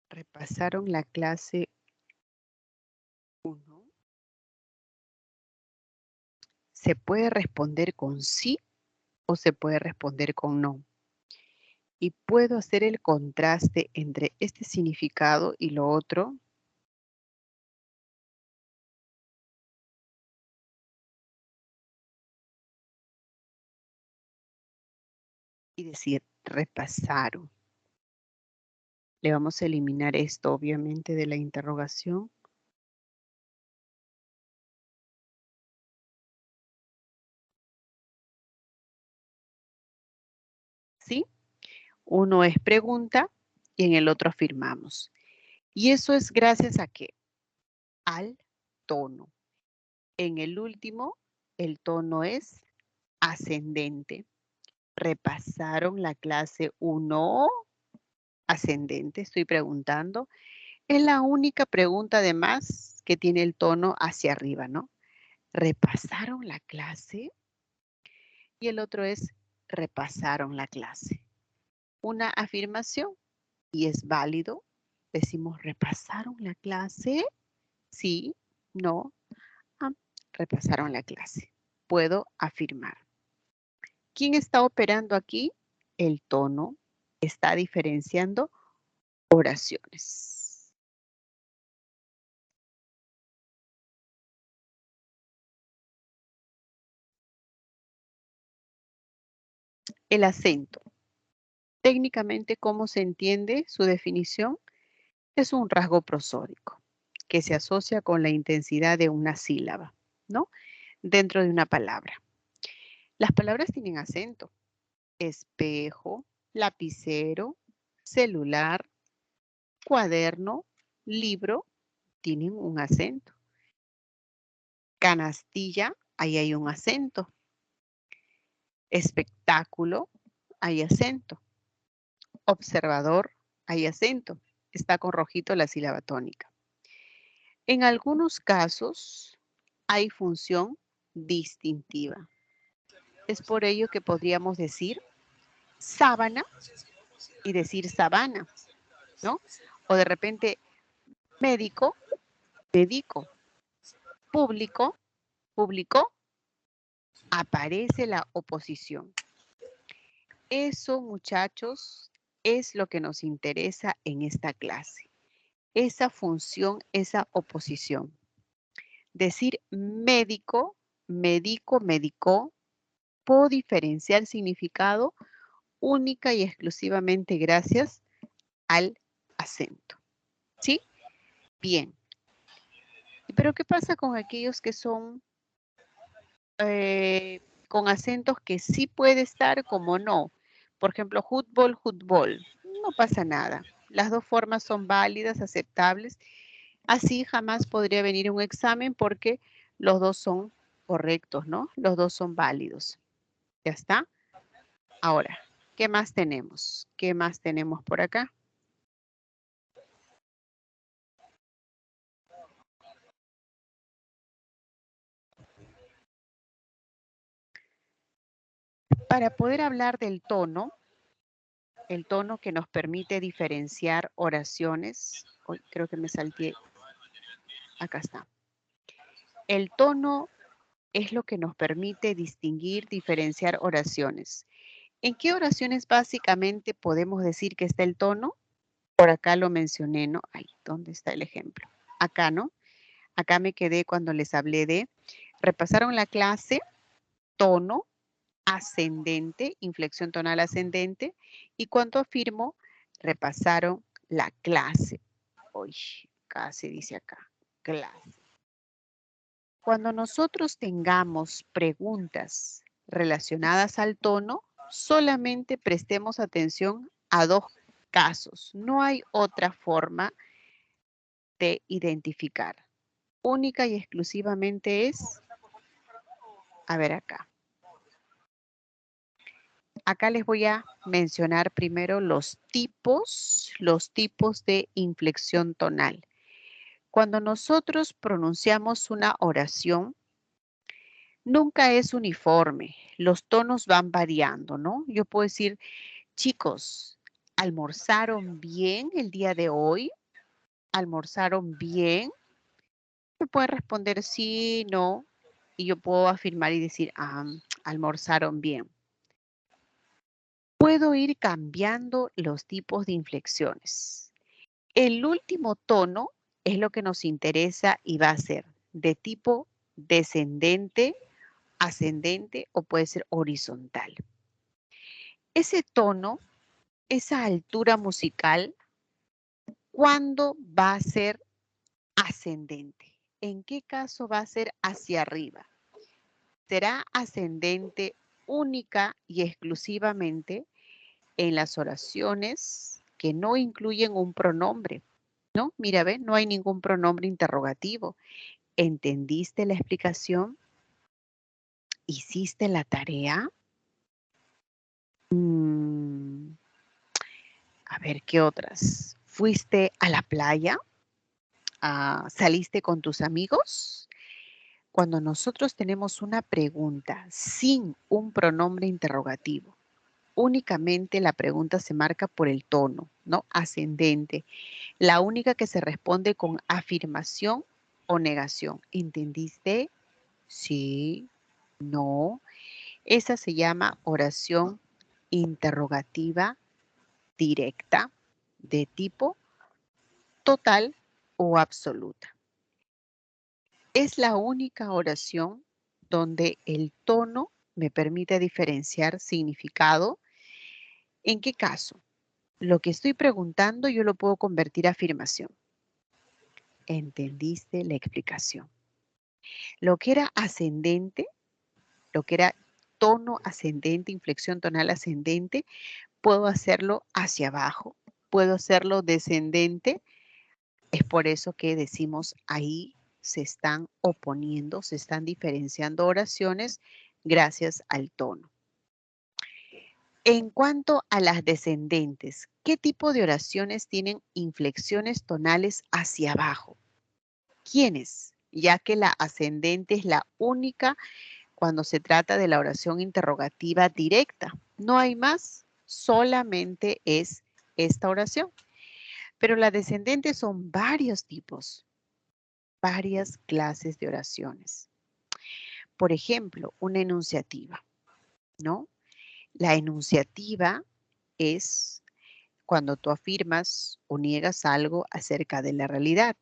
Repasaron la clase 1. ¿Se puede responder con sí o se puede responder con no? Y puedo hacer el contraste entre este significado y lo otro. Y decir, repasaron. Le vamos a eliminar esto, obviamente, de la interrogación. ¿Sí? Uno es pregunta y en el otro afirmamos. Y eso es gracias a qué? Al tono. En el último, el tono es ascendente. ¿Repasaron la clase 1? Ascendente, estoy preguntando. Es la única pregunta además que tiene el tono hacia arriba, ¿no? ¿Repasaron la clase? Y el otro es repasaron la clase. Una afirmación y es válido. Decimos, ¿repasaron la clase? Sí, no. Ah, repasaron la clase. Puedo afirmar. ¿Quién está operando aquí? El tono está diferenciando oraciones. El acento. Técnicamente, ¿cómo se entiende su definición? Es un rasgo prosódico que se asocia con la intensidad de una sílaba, ¿no? Dentro de una palabra. Las palabras tienen acento. Espejo, lapicero, celular, cuaderno, libro, tienen un acento. Canastilla, ahí hay un acento. Espectáculo, hay acento. Observador, hay acento. Está con rojito la sílaba tónica. En algunos casos hay función distintiva. Es por ello que podríamos decir sábana y decir sabana, ¿no? O de repente médico, dedico, público, publicó, aparece la oposición. Eso, muchachos, es lo que nos interesa en esta clase. Esa función, esa oposición. Decir médico, médico, médico, puedo diferenciar significado única y exclusivamente gracias al acento. ¿Sí? Bien. Pero ¿qué pasa con aquellos que son con acentos que sí puede estar como no. Por ejemplo, fútbol, fútbol. No pasa nada. Las dos formas son válidas, aceptables. Así jamás podría venir un examen porque los dos son correctos, ¿no? Los dos son válidos. ¿Ya está? Ahora, ¿qué más tenemos? ¿Qué más tenemos por acá? Para poder hablar del tono, el tono que nos permite diferenciar oraciones. Hoy creo que me salté. Acá está. El tono es lo que nos permite distinguir, diferenciar oraciones. ¿En qué oraciones básicamente podemos decir que está el tono? Por acá lo mencioné, ¿no? Ay, ¿dónde está el ejemplo? Acá, ¿no? Acá me quedé cuando les hablé de, repasaron la clase, tono ascendente, inflexión tonal ascendente, y cuando afirmo, repasaron la clase. Uy, casi dice acá, clase. Cuando nosotros tengamos preguntas relacionadas al tono, solamente prestemos atención a dos casos. No hay otra forma de identificar. Única y exclusivamente es, a ver acá. Acá les voy a mencionar primero los tipos de inflexión tonal. Cuando nosotros pronunciamos una oración, nunca es uniforme. Los tonos van variando, ¿no? Yo puedo decir, chicos, ¿almorzaron bien el día de hoy? ¿Almorzaron bien? Me pueden responder sí, no. Y yo puedo afirmar y decir, almorzaron bien. Puedo ir cambiando los tipos de inflexiones. El último tono es lo que nos interesa y va a ser de tipo descendente, ascendente o puede ser horizontal. Ese tono, esa altura musical, ¿cuándo va a ser ascendente? ¿En qué caso va a ser hacia arriba? Será ascendente única y exclusivamente en las oraciones que no incluyen un pronombre, ¿no? Mira, ve, no hay ningún pronombre interrogativo. ¿Entendiste la explicación? ¿Hiciste la tarea? A ver, ¿qué otras? ¿Fuiste a la playa? ¿Saliste con tus amigos? Cuando nosotros tenemos una pregunta sin un pronombre interrogativo, únicamente la pregunta se marca por el tono, ¿no? Ascendente. La única que se responde con afirmación o negación. ¿Entendiste? Sí, no. Esa se llama oración interrogativa directa de tipo total o absoluta. Es la única oración donde el tono me permite diferenciar significado. ¿En qué caso? Lo que estoy preguntando yo lo puedo convertir a afirmación. ¿Entendiste la explicación? Lo que era ascendente, lo que era tono ascendente, inflexión tonal ascendente, puedo hacerlo hacia abajo, puedo hacerlo descendente. Es por eso que decimos ahí se están oponiendo, se están diferenciando oraciones gracias al tono. En cuanto a las descendentes, ¿qué tipo de oraciones tienen inflexiones tonales hacia abajo? ¿Quiénes? Ya que la ascendente es la única cuando se trata de la oración interrogativa directa. No hay más, solamente es esta oración. Pero la descendente son varios tipos, varias clases de oraciones. Por ejemplo, una enunciativa, ¿no? La enunciativa es cuando tú afirmas o niegas algo acerca de la realidad.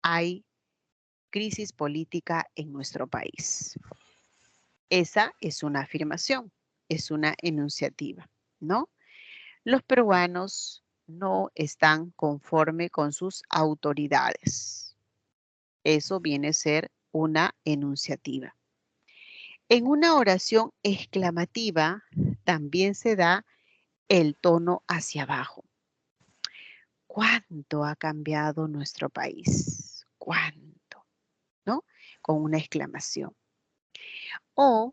Hay crisis política en nuestro país. Esa es una afirmación, es una enunciativa, ¿no? Los peruanos no están conforme con sus autoridades. Eso viene a ser una enunciativa. En una oración exclamativa también se da el tono hacia abajo. ¿Cuánto ha cambiado nuestro país? ¿Cuánto? ¿No? Con una exclamación. O,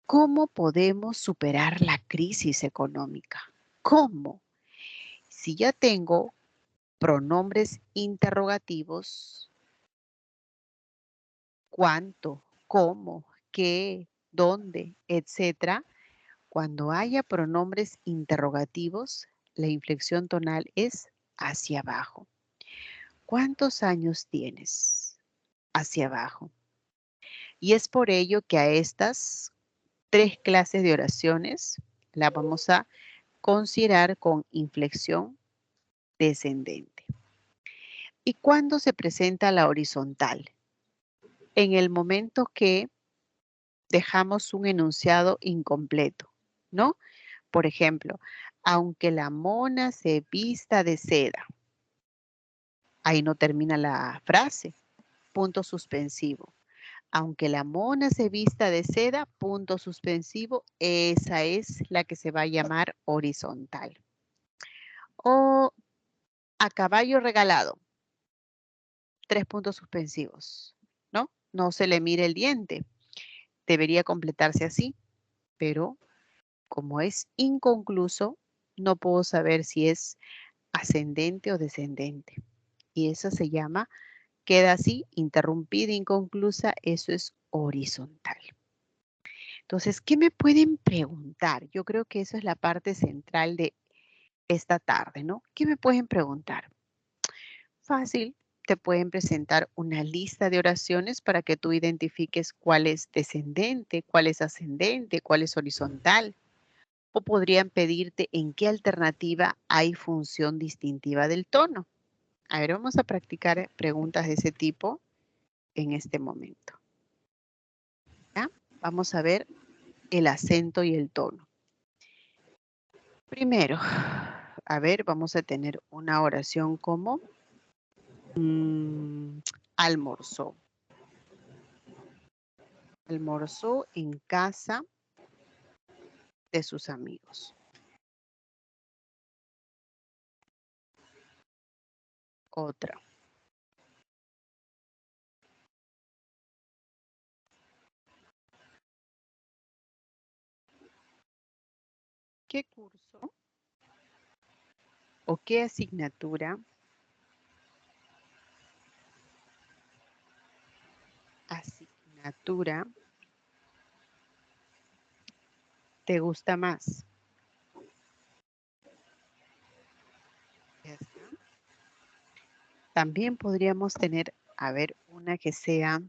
¿cómo podemos superar la crisis económica? ¿Cómo? Si ya tengo pronombres interrogativos, ¿cuánto? ¿Cómo? ¿Qué? ¿Dónde? Etcétera. Cuando haya pronombres interrogativos, la inflexión tonal es hacia abajo. ¿Cuántos años tienes? Hacia abajo. Y es por ello que a estas 3 clases de oraciones las vamos a considerar con inflexión descendente. ¿Y cuándo se presenta la horizontal? En el momento que dejamos un enunciado incompleto, ¿no? Por ejemplo, aunque la mona se vista de seda. Ahí no termina la frase. Punto suspensivo. Aunque la mona se vista de seda, punto suspensivo, esa es la que se va a llamar horizontal. O a caballo regalado, 3 puntos suspensivos, ¿no? No se le mire el diente. Debería completarse así, pero como es inconcluso, no puedo saber si es ascendente o descendente. Y eso se llama, queda así, interrumpida, inconclusa, eso es horizontal. Entonces, ¿qué me pueden preguntar? Yo creo que eso es la parte central de esta tarde, ¿no? ¿Qué me pueden preguntar? Fácil, te pueden presentar una lista de oraciones para que tú identifiques cuál es descendente, cuál es ascendente, cuál es horizontal. O podrían pedirte en qué alternativa hay función distintiva del tono. A ver, vamos a practicar preguntas de ese tipo en este momento. ¿Ya? Vamos a ver el acento y el tono. Primero, a ver, vamos a tener una oración como almorzó. Almorzó en casa de sus amigos. Otra. ¿Qué curso o qué asignatura te gusta más? Ya está. También podríamos tener, a ver, una que sea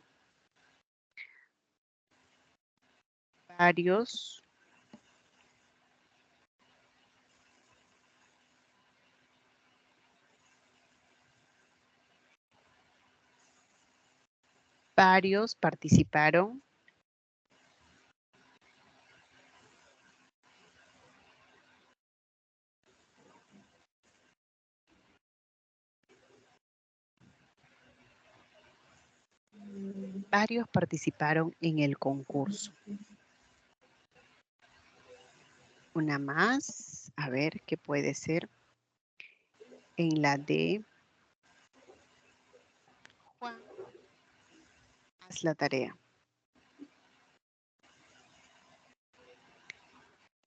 varios participaron. Varios participaron en el concurso. Una más, a ver qué puede ser. En la de Juan, haz la tarea.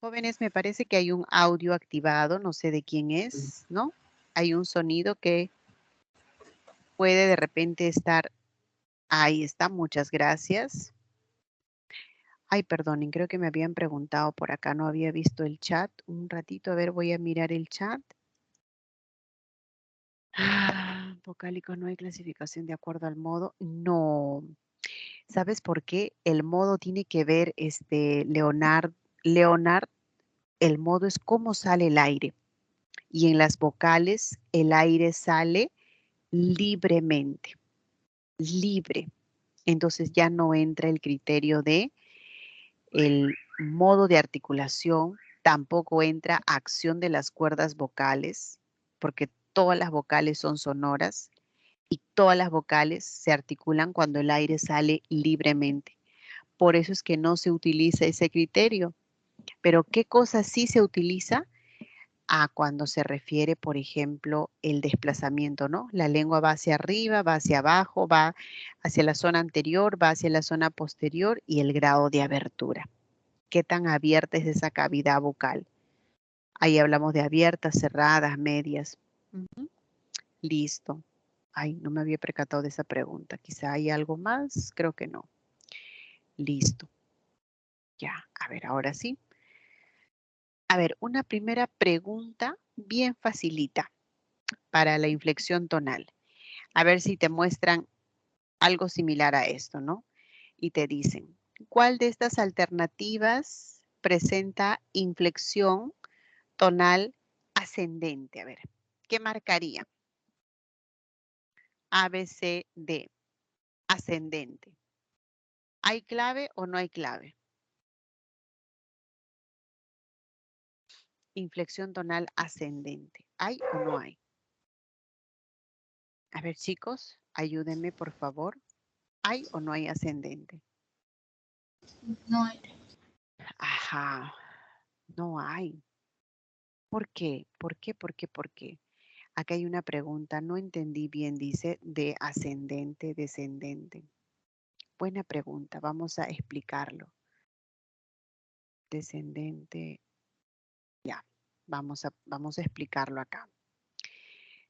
Jóvenes, me parece que hay un audio activado, no sé de quién es, ¿no? Hay un sonido que puede de repente estar. Ahí está, muchas gracias. Ay, perdonen, creo que me habían preguntado por acá, no había visto el chat. Un ratito, a ver, voy a mirar el chat. Vocálicos, no hay clasificación de acuerdo al modo. No. ¿Sabes por qué? El modo tiene que ver, Leonard, el modo es cómo sale el aire. Y en las vocales, el aire sale libremente, libre. Entonces ya no entra el criterio de el modo de articulación, tampoco entra acción de las cuerdas vocales, porque todas las vocales son sonoras y todas las vocales se articulan cuando el aire sale libremente. Por eso es que no se utiliza ese criterio. Pero ¿qué cosa sí se utiliza? Cuando se refiere, por ejemplo, el desplazamiento, ¿no? La lengua va hacia arriba, va hacia abajo, va hacia la zona anterior, va hacia la zona posterior y el grado de abertura. ¿Qué tan abierta es esa cavidad bucal? Ahí hablamos de abiertas, cerradas, medias. Ujú. Listo. Ay, no me había percatado de esa pregunta. Quizá hay algo más, creo que no. Listo. Ya, a ver, ahora sí. A ver, una primera pregunta bien facilita para la inflexión tonal. A ver si te muestran algo similar a esto, ¿no? Y te dicen, ¿cuál de estas alternativas presenta inflexión tonal ascendente? A ver, ¿qué marcaría? A, B, C, D, ascendente. ¿Hay clave o no hay clave? Inflexión tonal ascendente. ¿Hay o no hay? A ver, chicos, ayúdenme, por favor. ¿Hay o no hay ascendente? No hay. Ajá, no hay. ¿Por qué? ¿Por qué? ¿Por qué? ¿Por qué? Acá hay una pregunta, no entendí bien, dice, de ascendente, descendente. Buena pregunta, vamos a explicarlo. Descendente, ya, vamos a explicarlo acá.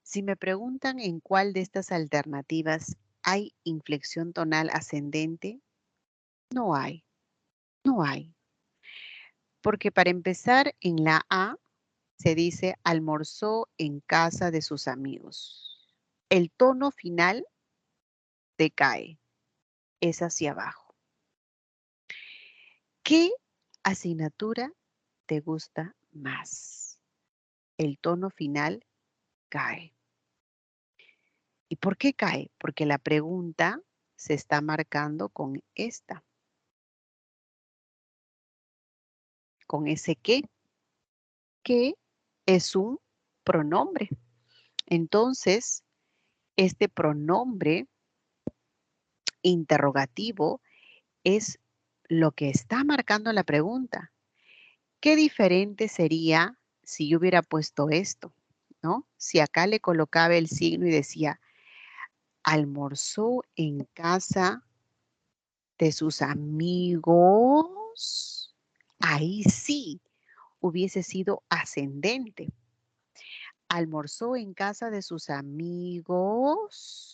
Si me preguntan en cuál de estas alternativas hay inflexión tonal ascendente, no hay, no hay. Porque para empezar, en la A se dice almorzó en casa de sus amigos. El tono final decae, es hacia abajo. ¿Qué asignatura te gusta más? El tono final cae. ¿Y por qué cae? Porque la pregunta se está marcando con esta, con ese qué, que es un pronombre. Entonces, este pronombre interrogativo es lo que está marcando la pregunta. ¿Qué diferente sería si yo hubiera puesto esto? ¿No? Si acá le colocaba el signo y decía, almorzó en casa de sus amigos, ahí sí hubiese sido ascendente. Almorzó en casa de sus amigos.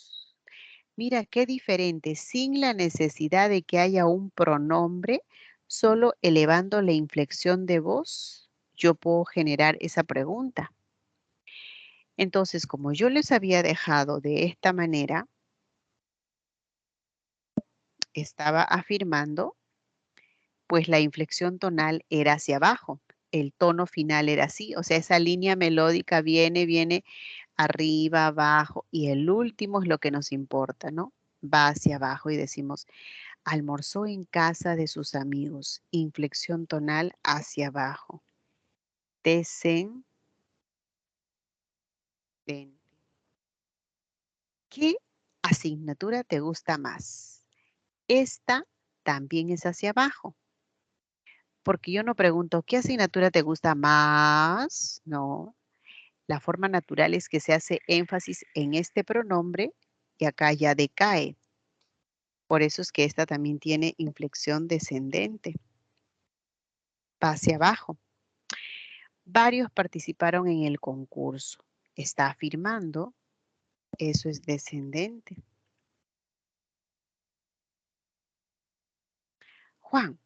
Mira qué diferente, sin la necesidad de que haya un pronombre, solo elevando la inflexión de voz, yo puedo generar esa pregunta. Entonces, como yo les había dejado de esta manera, estaba afirmando, pues la inflexión tonal era hacia abajo, el tono final era así, o sea, esa línea melódica viene arriba, abajo, y el último es lo que nos importa, ¿no? Va hacia abajo y decimos, almorzó en casa de sus amigos, inflexión tonal hacia abajo. Descendente. ¿Qué asignatura te gusta más? Esta también es hacia abajo. Porque yo no pregunto, ¿qué asignatura te gusta más? No. La forma natural es que se hace énfasis en este pronombre y acá ya decae. Por eso es que esta también tiene inflexión descendente. Va hacia abajo. Varios participaron en el concurso. Está afirmando, eso es descendente. Juan,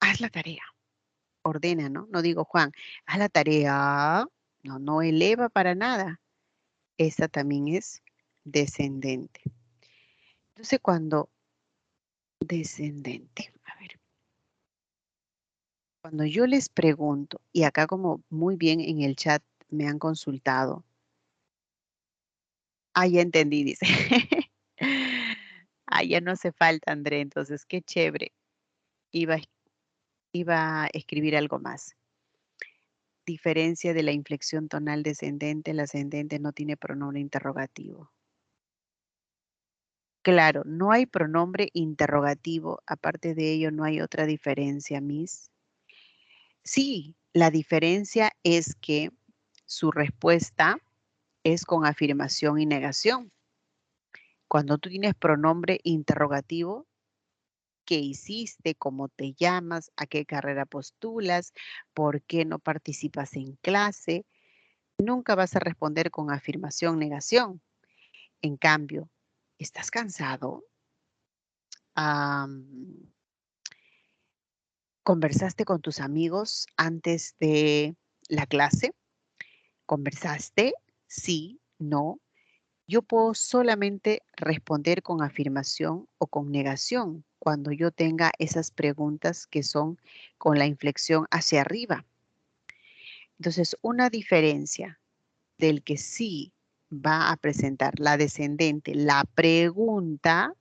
haz la tarea. Ordena, ¿no? No digo Juan, haz la tarea. No, no eleva para nada. Esta también es descendente. Entonces, cuando descendente, a ver, cuando yo les pregunto, y acá como muy bien en el chat me han consultado, ya entendí, dice. Ya no hace falta, André, entonces qué chévere. Iba, iba a escribir algo más. Diferencia de la inflexión tonal descendente, el ascendente no tiene pronombre interrogativo. Claro, no hay pronombre interrogativo. Aparte de ello, no hay otra diferencia, Miss. Sí, la diferencia es que su respuesta es con afirmación y negación. Cuando tú tienes pronombre interrogativo, ¿qué hiciste? ¿Cómo te llamas? ¿A qué carrera postulas? ¿Por qué no participas en clase? Nunca vas a responder con afirmación, negación. En cambio, ¿estás cansado? ¿Conversaste con tus amigos antes de la clase? ¿Conversaste? Sí, no. Yo puedo solamente responder con afirmación o con negación cuando yo tenga esas preguntas que son con la inflexión hacia arriba. Entonces, una diferencia del que sí va a presentar la descendente, la pregunta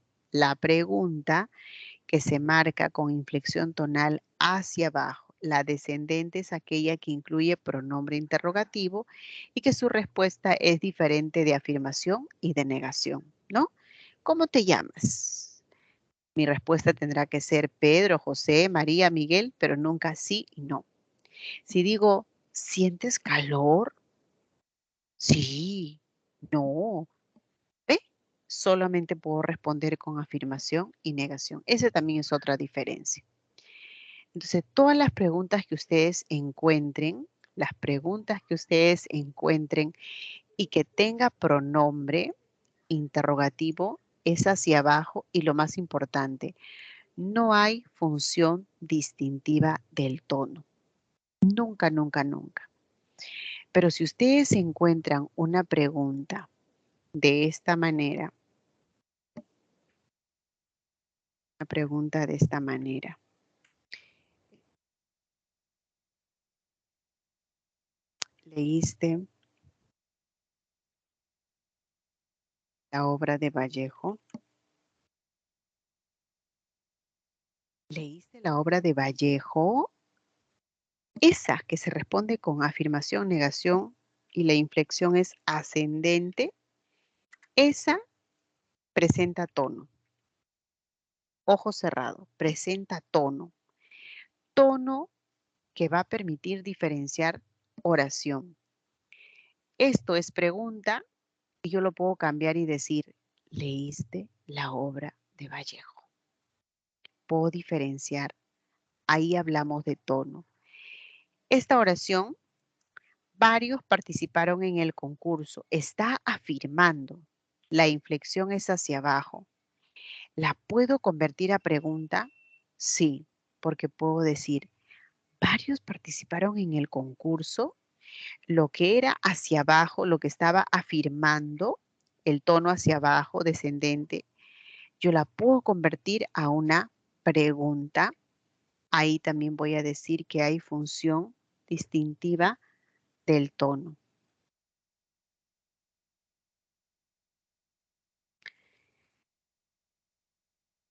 que se marca con inflexión tonal hacia abajo. La descendente es aquella que incluye pronombre interrogativo y que su respuesta es diferente de afirmación y de negación, ¿no? ¿Cómo te llamas? Mi respuesta tendrá que ser Pedro, José, María, Miguel, pero nunca sí y no. Si digo, ¿sientes calor? Sí, no. ¿Ve? Solamente puedo responder con afirmación y negación. Esa también es otra diferencia. Entonces, todas las preguntas que ustedes encuentren, y que tenga pronombre interrogativo es hacia abajo y lo más importante, no hay función distintiva del tono. Nunca, nunca, nunca. Pero si ustedes encuentran una pregunta de esta manera, ¿leíste la obra de Vallejo? ¿Leíste la obra de Vallejo? Esa que se responde con afirmación, negación y la inflexión es ascendente, esa presenta tono. Ojo cerrado, presenta tono. Tono que va a permitir diferenciar oración. Esto es pregunta y yo lo puedo cambiar y decir, ¿leíste la obra de Vallejo? Puedo diferenciar. Ahí hablamos de tono. Esta oración, varios participaron en el concurso. Está afirmando. La inflexión es hacia abajo. ¿La puedo convertir a pregunta? Sí, porque puedo decir, varios participaron en el concurso. Lo que era hacia abajo, lo que estaba afirmando, el tono hacia abajo, descendente, yo la puedo convertir a una pregunta. Ahí también voy a decir que hay función distintiva del tono.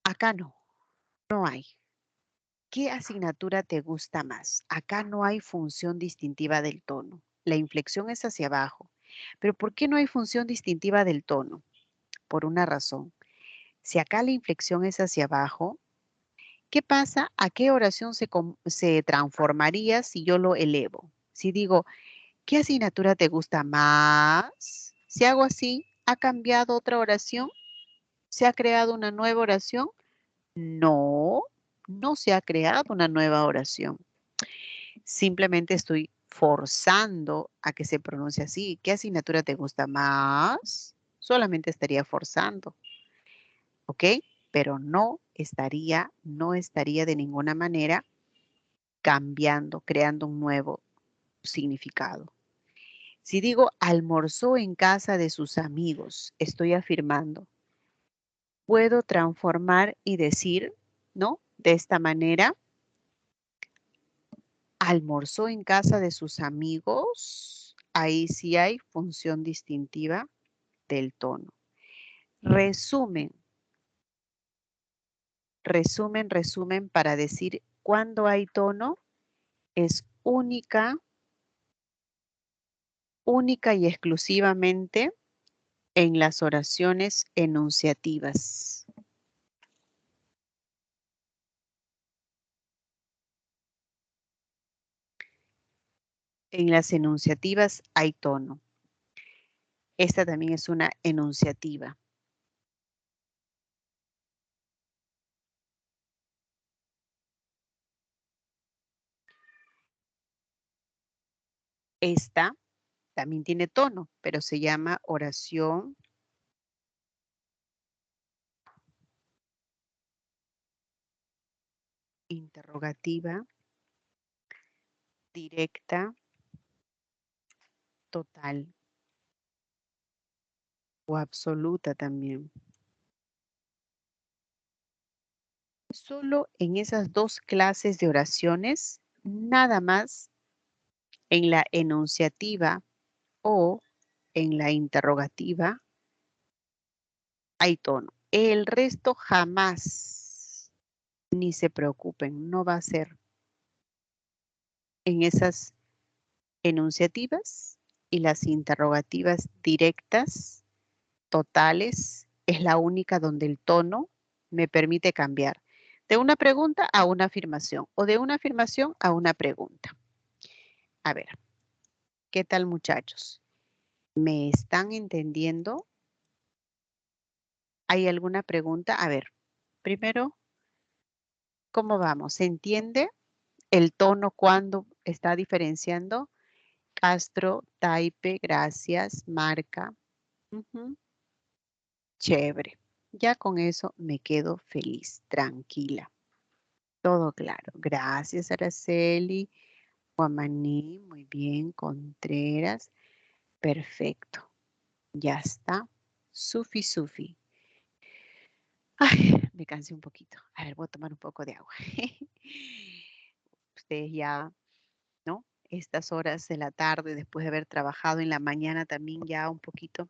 Acá no hay. ¿Qué asignatura te gusta más? Acá no hay función distintiva del tono. La inflexión es hacia abajo. ¿Pero por qué no hay función distintiva del tono? Por una razón. Si acá la inflexión es hacia abajo, ¿qué pasa? ¿A qué oración se transformaría si yo lo elevo? Si digo, ¿qué asignatura te gusta más? Si hago así, ¿ha cambiado otra oración? ¿Se ha creado una nueva oración? No, no se ha creado una nueva oración. Simplemente estoy forzando a que se pronuncie así. ¿Qué asignatura te gusta más? Solamente estaría forzando. ¿Ok? Pero no estaría de ninguna manera cambiando, creando un nuevo significado. Si digo almorzó en casa de sus amigos, estoy afirmando. Puedo transformar y decir, ¿no? De esta manera, almorzó en casa de sus amigos. Ahí sí hay función distintiva del tono. Resumen para decir cuándo hay tono es única y exclusivamente en las oraciones enunciativas. En las enunciativas hay tono. Esta también es una enunciativa. Esta también tiene tono, pero se llama oración interrogativa, directa, total o absoluta también. Solo en esas dos clases de oraciones, nada más en la enunciativa o en la interrogativa hay tono. El resto jamás, ni se preocupen, no va a ser en esas enunciativas y las interrogativas directas, totales, es la única donde el tono me permite cambiar de una pregunta a una afirmación o de una afirmación a una pregunta. A ver, ¿qué tal muchachos? ¿Me están entendiendo? ¿Hay alguna pregunta? A ver, primero, ¿cómo vamos? ¿Se entiende el tono cuando está diferenciando? Castro, Taipe, gracias, marca. Ujú. Chévere. Ya con eso me quedo feliz, tranquila. Todo claro. Gracias, Araceli. Guamaní, muy bien. Contreras, perfecto. Ya está. Sufi, Sufi. Ay, me cansé un poquito. A ver, voy a tomar un poco de agua. Ustedes ya, ¿no? Estas horas de la tarde, después de haber trabajado en la mañana también ya un poquito.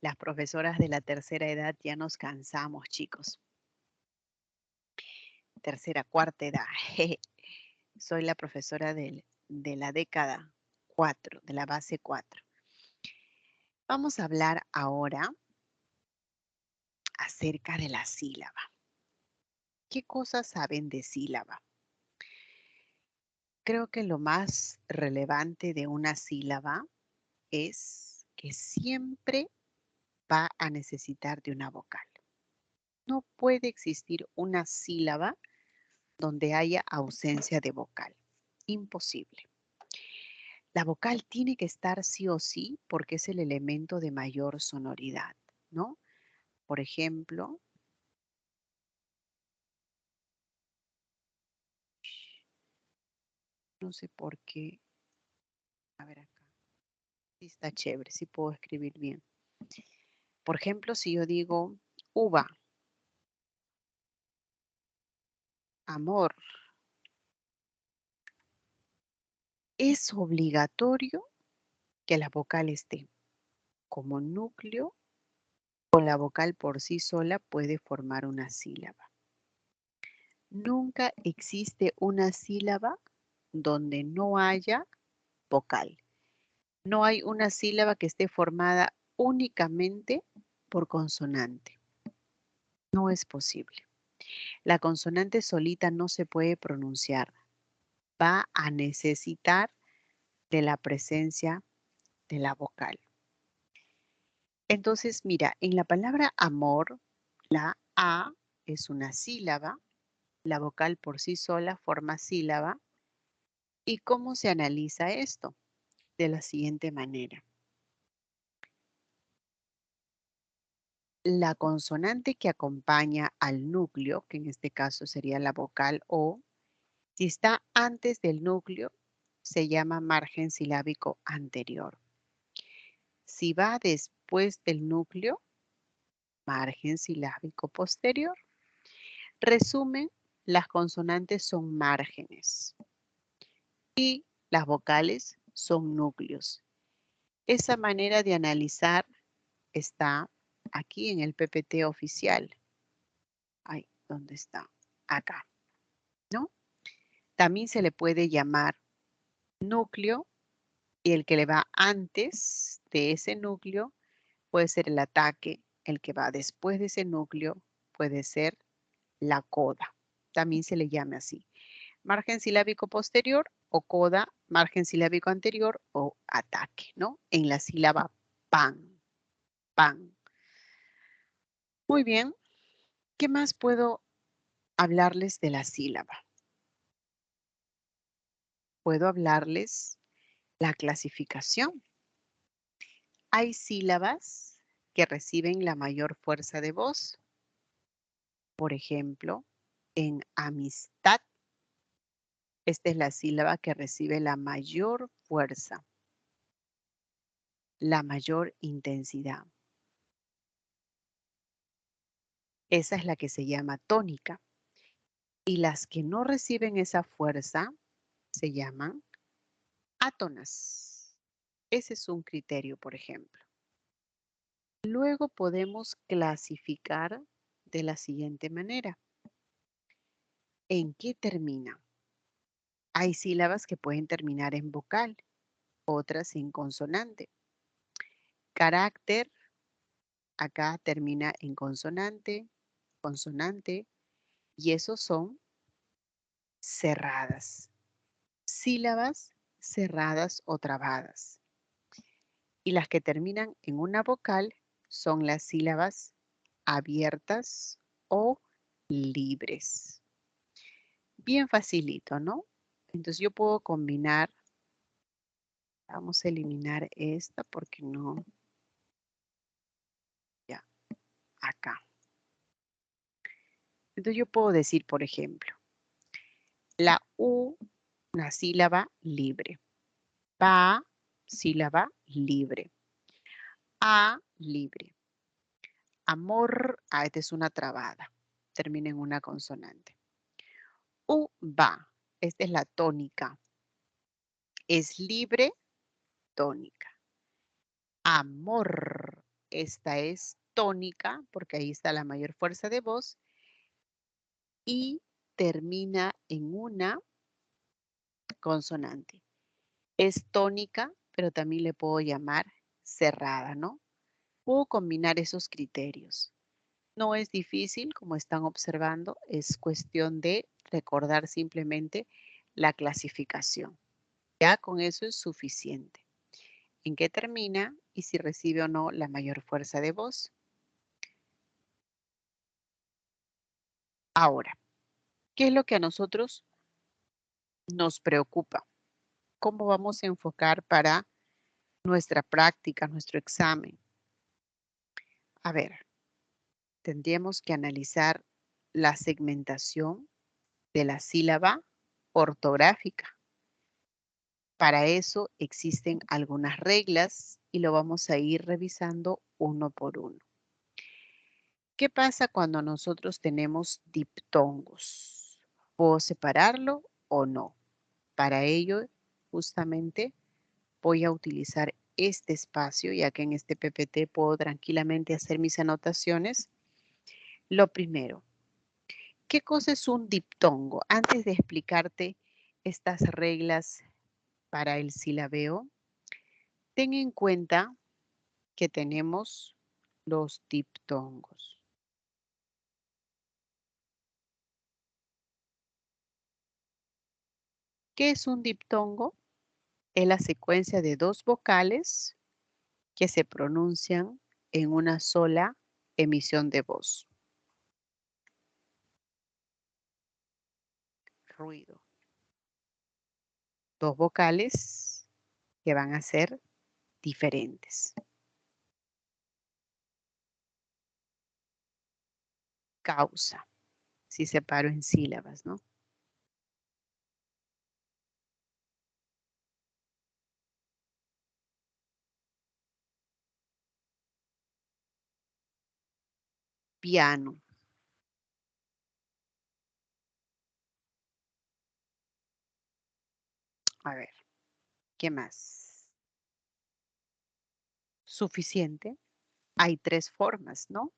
Las profesoras de la tercera edad ya nos cansamos, chicos. Tercera, cuarta edad. Soy la profesora de la década 4, de la base 4. Vamos a hablar ahora acerca de la sílaba. ¿Qué cosas saben de sílaba? Creo que lo más relevante de una sílaba es que siempre va a necesitar de una vocal. No puede existir una sílaba donde haya ausencia de vocal. Imposible. La vocal tiene que estar sí o sí porque es el elemento de mayor sonoridad, ¿no? Por ejemplo, no sé por qué. A ver acá. Sí está chévere, sí puedo escribir bien. Por ejemplo, si yo digo uva, amor, es obligatorio que la vocal esté como núcleo o la vocal por sí sola puede formar una sílaba. Nunca existe una sílaba donde no haya vocal. No hay una sílaba que esté formada únicamente por consonante. No es posible. La consonante solita no se puede pronunciar. Va a necesitar de la presencia de la vocal. Entonces, mira, en la palabra amor, la A es una sílaba, la vocal por sí sola forma sílaba. ¿Y cómo se analiza esto? De la siguiente manera. La consonante que acompaña al núcleo, que en este caso sería la vocal O, si está antes del núcleo, se llama margen silábico anterior. Si va después del núcleo, margen silábico posterior. Resumen, las consonantes son márgenes y las vocales son núcleos. Esa manera de analizar está aquí en el PPT oficial. Ay, ¿dónde está? Acá, ¿no? También se le puede llamar núcleo y el que le va antes de ese núcleo puede ser el ataque, el que va después de ese núcleo puede ser la coda. También se le llama así. Margen silábico posterior o coda, margen silábico anterior o ataque, ¿no? En la sílaba pan, pan. Muy bien. ¿Qué más puedo hablarles de la sílaba? Puedo hablarles la clasificación. Hay sílabas que reciben la mayor fuerza de voz. Por ejemplo, en amistad, esta es la sílaba que recibe la mayor fuerza, la mayor intensidad. Esa es la que se llama tónica. Y las que no reciben esa fuerza se llaman átonas. Ese es un criterio, por ejemplo. Luego podemos clasificar de la siguiente manera. ¿En qué termina? Hay sílabas que pueden terminar en vocal, otras en consonante. Carácter, acá termina en consonante, consonante, y esos son cerradas. Sílabas cerradas o trabadas. Y las que terminan en una vocal son las sílabas abiertas o libres. Bien facilito, ¿no? Entonces yo puedo combinar, vamos a eliminar esta porque no, ya, acá. Entonces yo puedo decir, por ejemplo, la U, una sílaba libre. Pa, sílaba libre. A, libre. Amor, esta es una trabada. Termina en una consonante. U, va, esta es la tónica. Es libre, tónica. Amor, esta es tónica, porque ahí está la mayor fuerza de voz. Y termina en una consonante. Es tónica, pero también le puedo llamar cerrada, ¿no? Puedo combinar esos criterios. No es difícil, como están observando, es cuestión de recordar simplemente la clasificación. Ya con eso es suficiente. ¿En qué termina y si recibe o no la mayor fuerza de voz? Ahora, ¿qué es lo que a nosotros nos preocupa? ¿Cómo vamos a enfocar para nuestra práctica, nuestro examen? A ver, tendríamos que analizar la segmentación de la sílaba ortográfica. Para eso existen algunas reglas y lo vamos a ir revisando uno por uno. ¿Qué pasa cuando nosotros tenemos diptongos? ¿Puedo separarlo o no? Para ello, justamente, voy a utilizar este espacio, ya que en este PPT puedo tranquilamente hacer mis anotaciones. Lo primero, ¿qué cosa es un diptongo? Antes de explicarte estas reglas para el silabeo, ten en cuenta que tenemos los diptongos. ¿Qué es un diptongo? Es la secuencia de dos vocales que se pronuncian en una sola emisión de voz. Ruido. Dos vocales que van a ser diferentes. Causa. Si separo en sílabas, ¿no? Piano. A ver, ¿qué más? Suficiente. Hay tres formas, ¿no?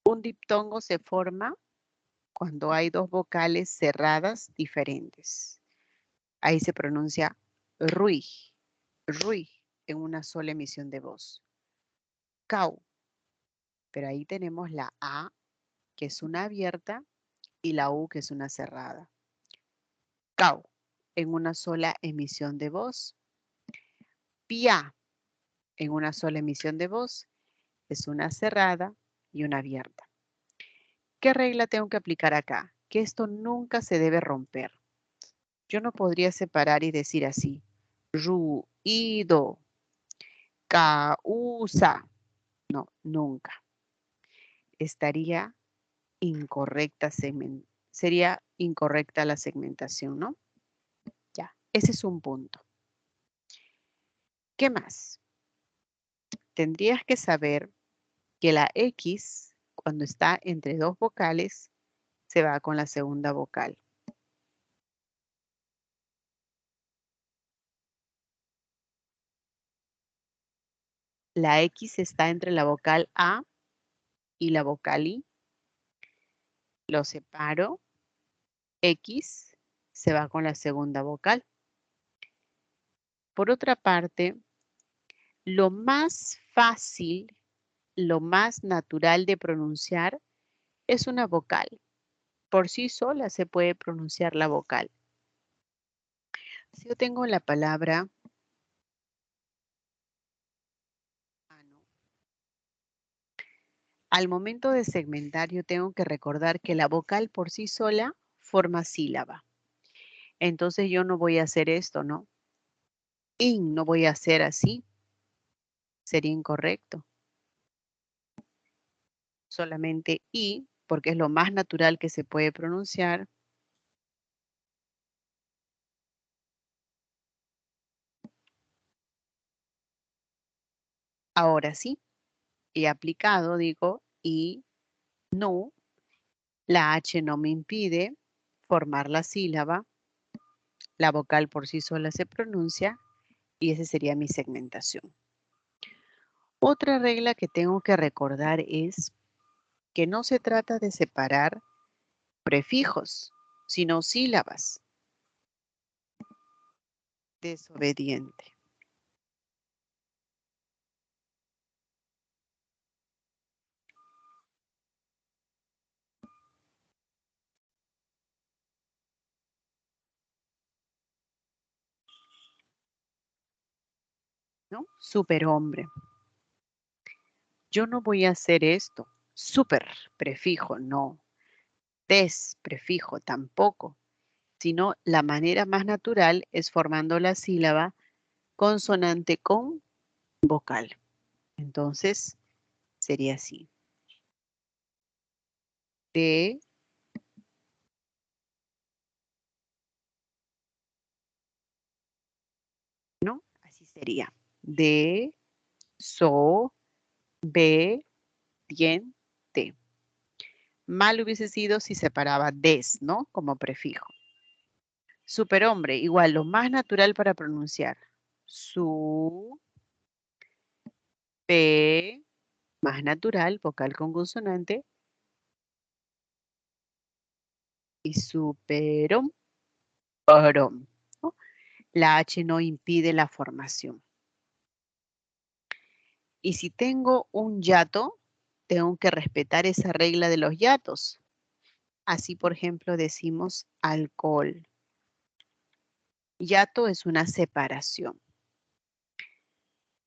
Un diptongo se forma cuando hay dos vocales cerradas diferentes. Ahí se pronuncia Rui, Rui, en una sola emisión de voz. Cau, pero ahí tenemos la A, que es una abierta, y la U, que es una cerrada. Cau, en una sola emisión de voz. Pia, en una sola emisión de voz, es una cerrada y una abierta. ¿Qué regla tengo que aplicar acá? Que esto nunca se debe romper. Yo no podría separar y decir así. Ruido, causa. No, nunca. Estaría incorrecta, sería incorrecta la segmentación, ¿no? Ya, ese es un punto. ¿Qué más? Tendrías que saber que la X, cuando está entre dos vocales, se va con la segunda vocal. La X está entre la vocal A y la vocal I. Lo separo. X se va con la segunda vocal. Por otra parte, lo más fácil, lo más natural de pronunciar es una vocal. Por sí sola se puede pronunciar la vocal. Si yo tengo la palabra al momento de segmentar, yo tengo que recordar que la vocal por sí sola forma sílaba. Entonces yo no voy a hacer esto, ¿no? No voy a hacer así. Sería incorrecto. Solamente I, porque es lo más natural que se puede pronunciar. Ahora sí, he aplicado, digo, y no, la H no me impide formar la sílaba, la vocal por sí sola se pronuncia y esa sería mi segmentación. Otra regla que tengo que recordar es que no se trata de separar prefijos, sino sílabas. Desobediente. ¿No? Superhombre. Yo no voy a hacer esto. Super, prefijo, no. Des, prefijo, tampoco. Sino la manera más natural es formando la sílaba consonante con vocal. Entonces, sería así. De, ¿no? Así sería. De, so, be, diente. Mal hubiese sido si separaba des, ¿no? Como prefijo. Superhombre, igual, lo más natural para pronunciar. Su, pe, más natural, vocal con consonante. Y superom, orom, ¿no? La H no impide la formación. Y si tengo un yato, tengo que respetar esa regla de los yatos. Así, por ejemplo, decimos alcohol. Yato es una separación.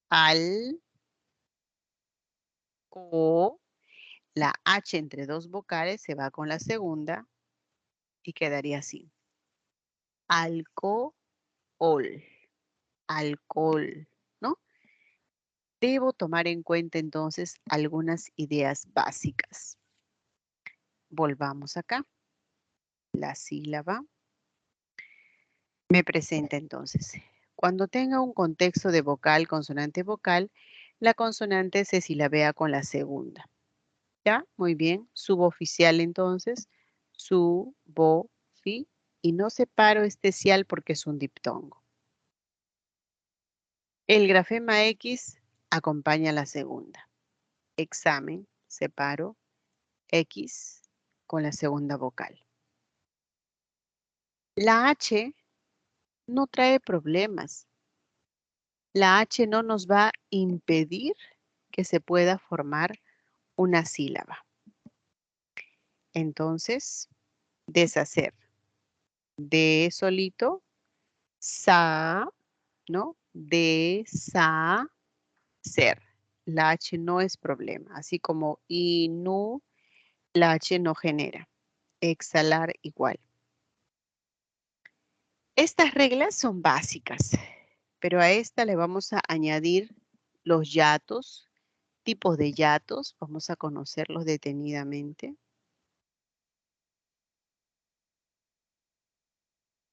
Al, co, la H entre dos vocales se va con la segunda y quedaría así. Alcohol, alcohol, ¿no? Debo tomar en cuenta entonces algunas ideas básicas. Volvamos acá. La sílaba me presenta entonces. Cuando tenga un contexto de vocal, consonante, vocal, la consonante se silabea con la segunda. ¿Ya? Muy bien. Suboficial entonces. Su, bo, fi. Y no separo este cial porque es un diptongo. El grafema X acompaña la segunda. Examen, separo, X con la segunda vocal. La H no trae problemas. La H no nos va a impedir que se pueda formar una sílaba. Entonces, deshacer. De solito, sa, ¿no? Deshacer. La H no es problema. Así como inu, la H no genera. Exhalar igual. Estas reglas son básicas, pero a esta le vamos a añadir los yatos, tipos de yatos. Vamos a conocerlos detenidamente.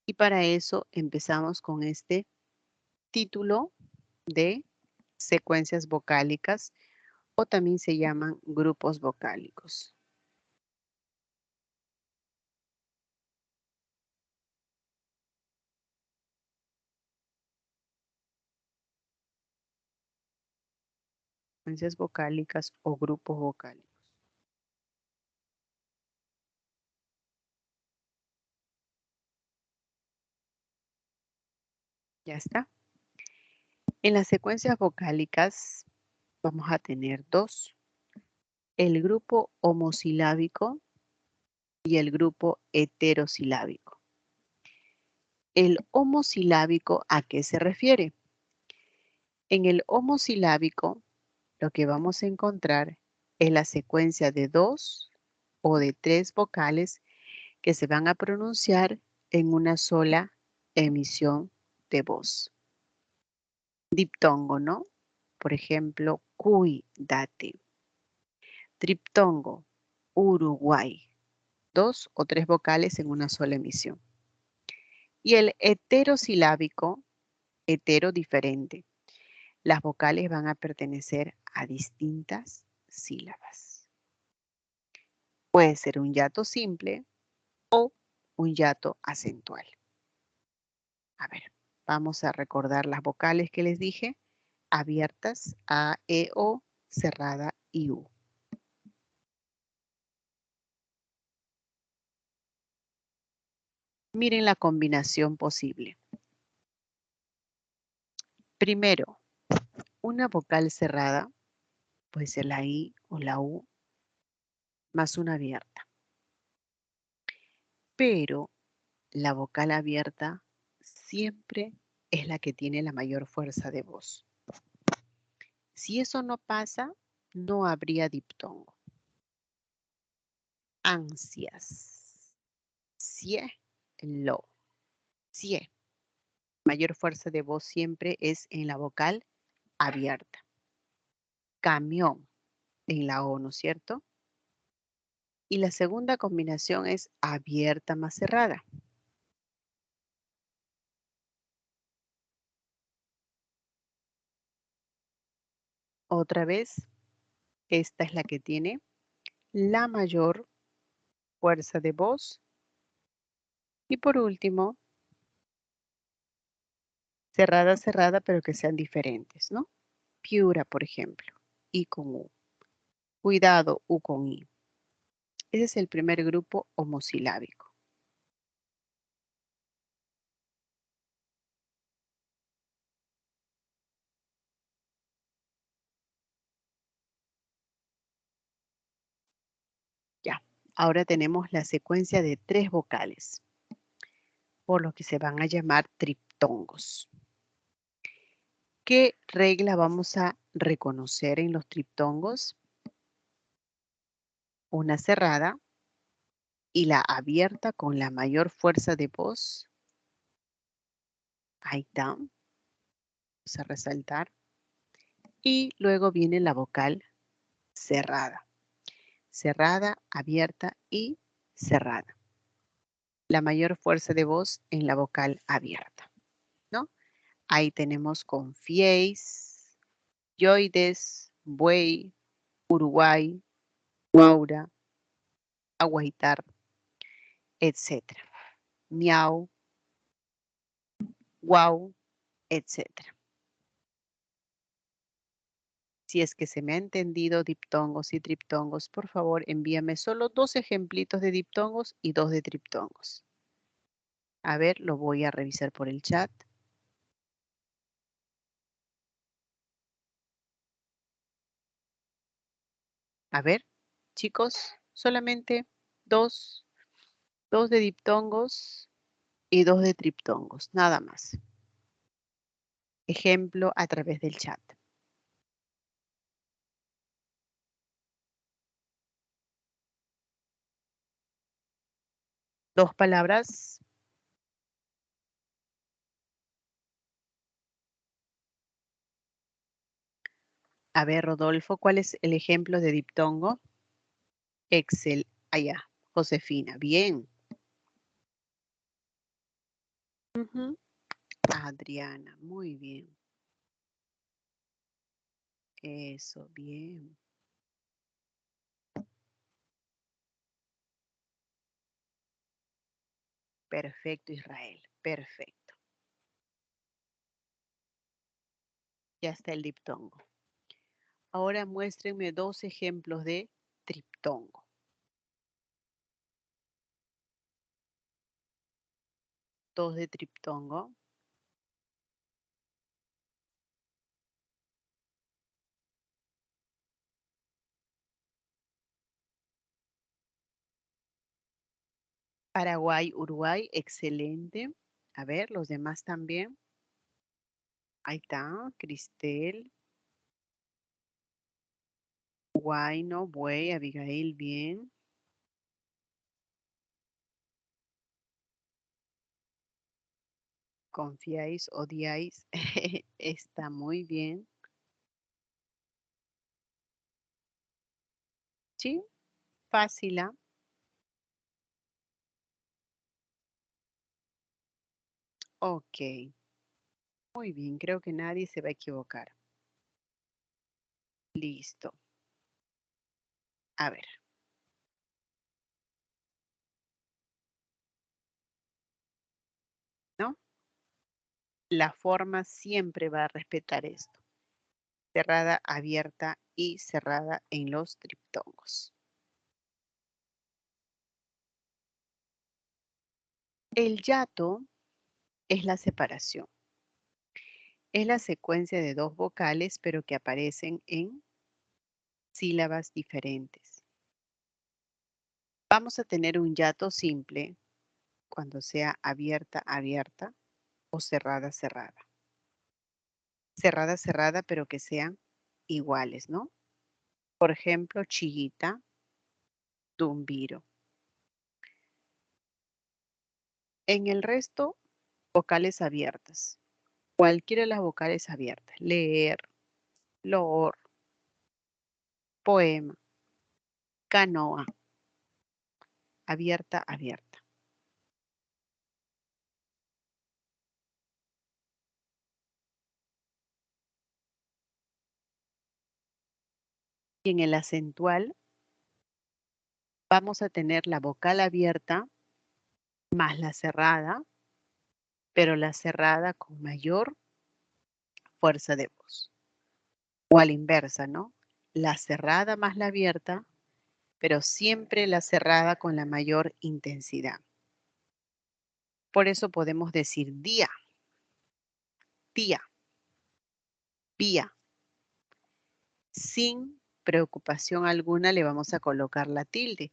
Y para eso empezamos con este título de secuencias vocálicas o también se llaman grupos vocálicos. Secuencias vocálicas o grupos vocálicos. Ya está. En las secuencias vocálicas vamos a tener dos. El grupo homosilábico y el grupo heterosilábico. El homosilábico, ¿a qué se refiere? En el homosilábico, lo que vamos a encontrar es la secuencia de dos o de tres vocales que se van a pronunciar en una sola emisión de voz. Diptongo, ¿no? Por ejemplo, cuídate. Triptongo, Uruguay. Dos o tres vocales en una sola emisión. Y el heterosilábico, hetero diferente. Las vocales van a pertenecer a distintas sílabas. Puede ser un yato simple o un yato acentual. A ver, vamos a recordar las vocales que les dije. Abiertas, A, E, O, cerrada, I, U. Miren la combinación posible. Primero, una vocal cerrada, puede ser la I o la U, más una abierta. Pero la vocal abierta siempre es la que tiene la mayor fuerza de voz. Si eso no pasa, no habría diptongo. Ansias. Cielo. Cie. Mayor fuerza de voz siempre es en la vocal abierta. Camión en la O, ¿no es cierto? Y la segunda combinación es abierta más cerrada. Otra vez, esta es la que tiene la mayor fuerza de voz. Y por último, cerrada, cerrada, pero que sean diferentes, ¿no? Piura, por ejemplo, I con U. Cuidado, U con I. Ese es el primer grupo homosilábico. Ya, ahora tenemos la secuencia de tres vocales, por lo que se van a llamar triptongos. ¿Qué regla vamos a reconocer en los triptongos? Una cerrada y la abierta con la mayor fuerza de voz. Ahí está. Vamos a resaltar. Y luego viene la vocal cerrada. Cerrada, abierta y cerrada. La mayor fuerza de voz en la vocal abierta, ¿no? Ahí tenemos confiéis, yoides, buey, Uruguay, guaura, aguaitar, etc. Miau, guau, etc. Si es que se me ha entendido diptongos y triptongos, por favor envíame solo 2 ejemplitos de diptongos y 2 de triptongos. A ver, lo voy a revisar por el chat. A ver, chicos, solamente dos de diptongos y 2 de triptongos, nada más. Ejemplo a través del chat. Dos palabras. A ver, Rodolfo, ¿cuál es el ejemplo de diptongo? Excel, allá. Josefina, bien. Ujú. Adriana, muy bien. Eso, bien. Perfecto, Israel, perfecto. Ya está el diptongo. Ahora muéstrenme 2 ejemplos de triptongo. 2 de triptongo. Paraguay, Uruguay, excelente. A ver, los demás también. Ahí está, Cristel. Guayno, Buey, Abigail, bien. Confiáis, odiáis. Está muy bien. Sí, fácil, ¿ah? Ok, muy bien, creo que nadie se va a equivocar. Listo. A ver. ¿No? La forma siempre va a respetar esto. Cerrada, abierta y cerrada en los triptongos. El yato es la separación. Es la secuencia de 2 vocales, pero que aparecen en sílabas diferentes. Vamos a tener un yato simple cuando sea abierta, abierta o cerrada, cerrada. Cerrada, cerrada, pero que sean iguales, ¿no? Por ejemplo, chillita, tumbiro. En el resto, vocales abiertas. Cualquiera de las vocales abiertas. Leer, loor, poema, canoa. Abierta, abierta. Y en el acentual vamos a tener la vocal abierta más la cerrada, pero la cerrada con mayor fuerza de voz. O a la inversa, ¿no? La cerrada más la abierta, pero siempre la cerrada con la mayor intensidad. Por eso podemos decir día, tía, vía. Sin preocupación alguna le vamos a colocar la tilde.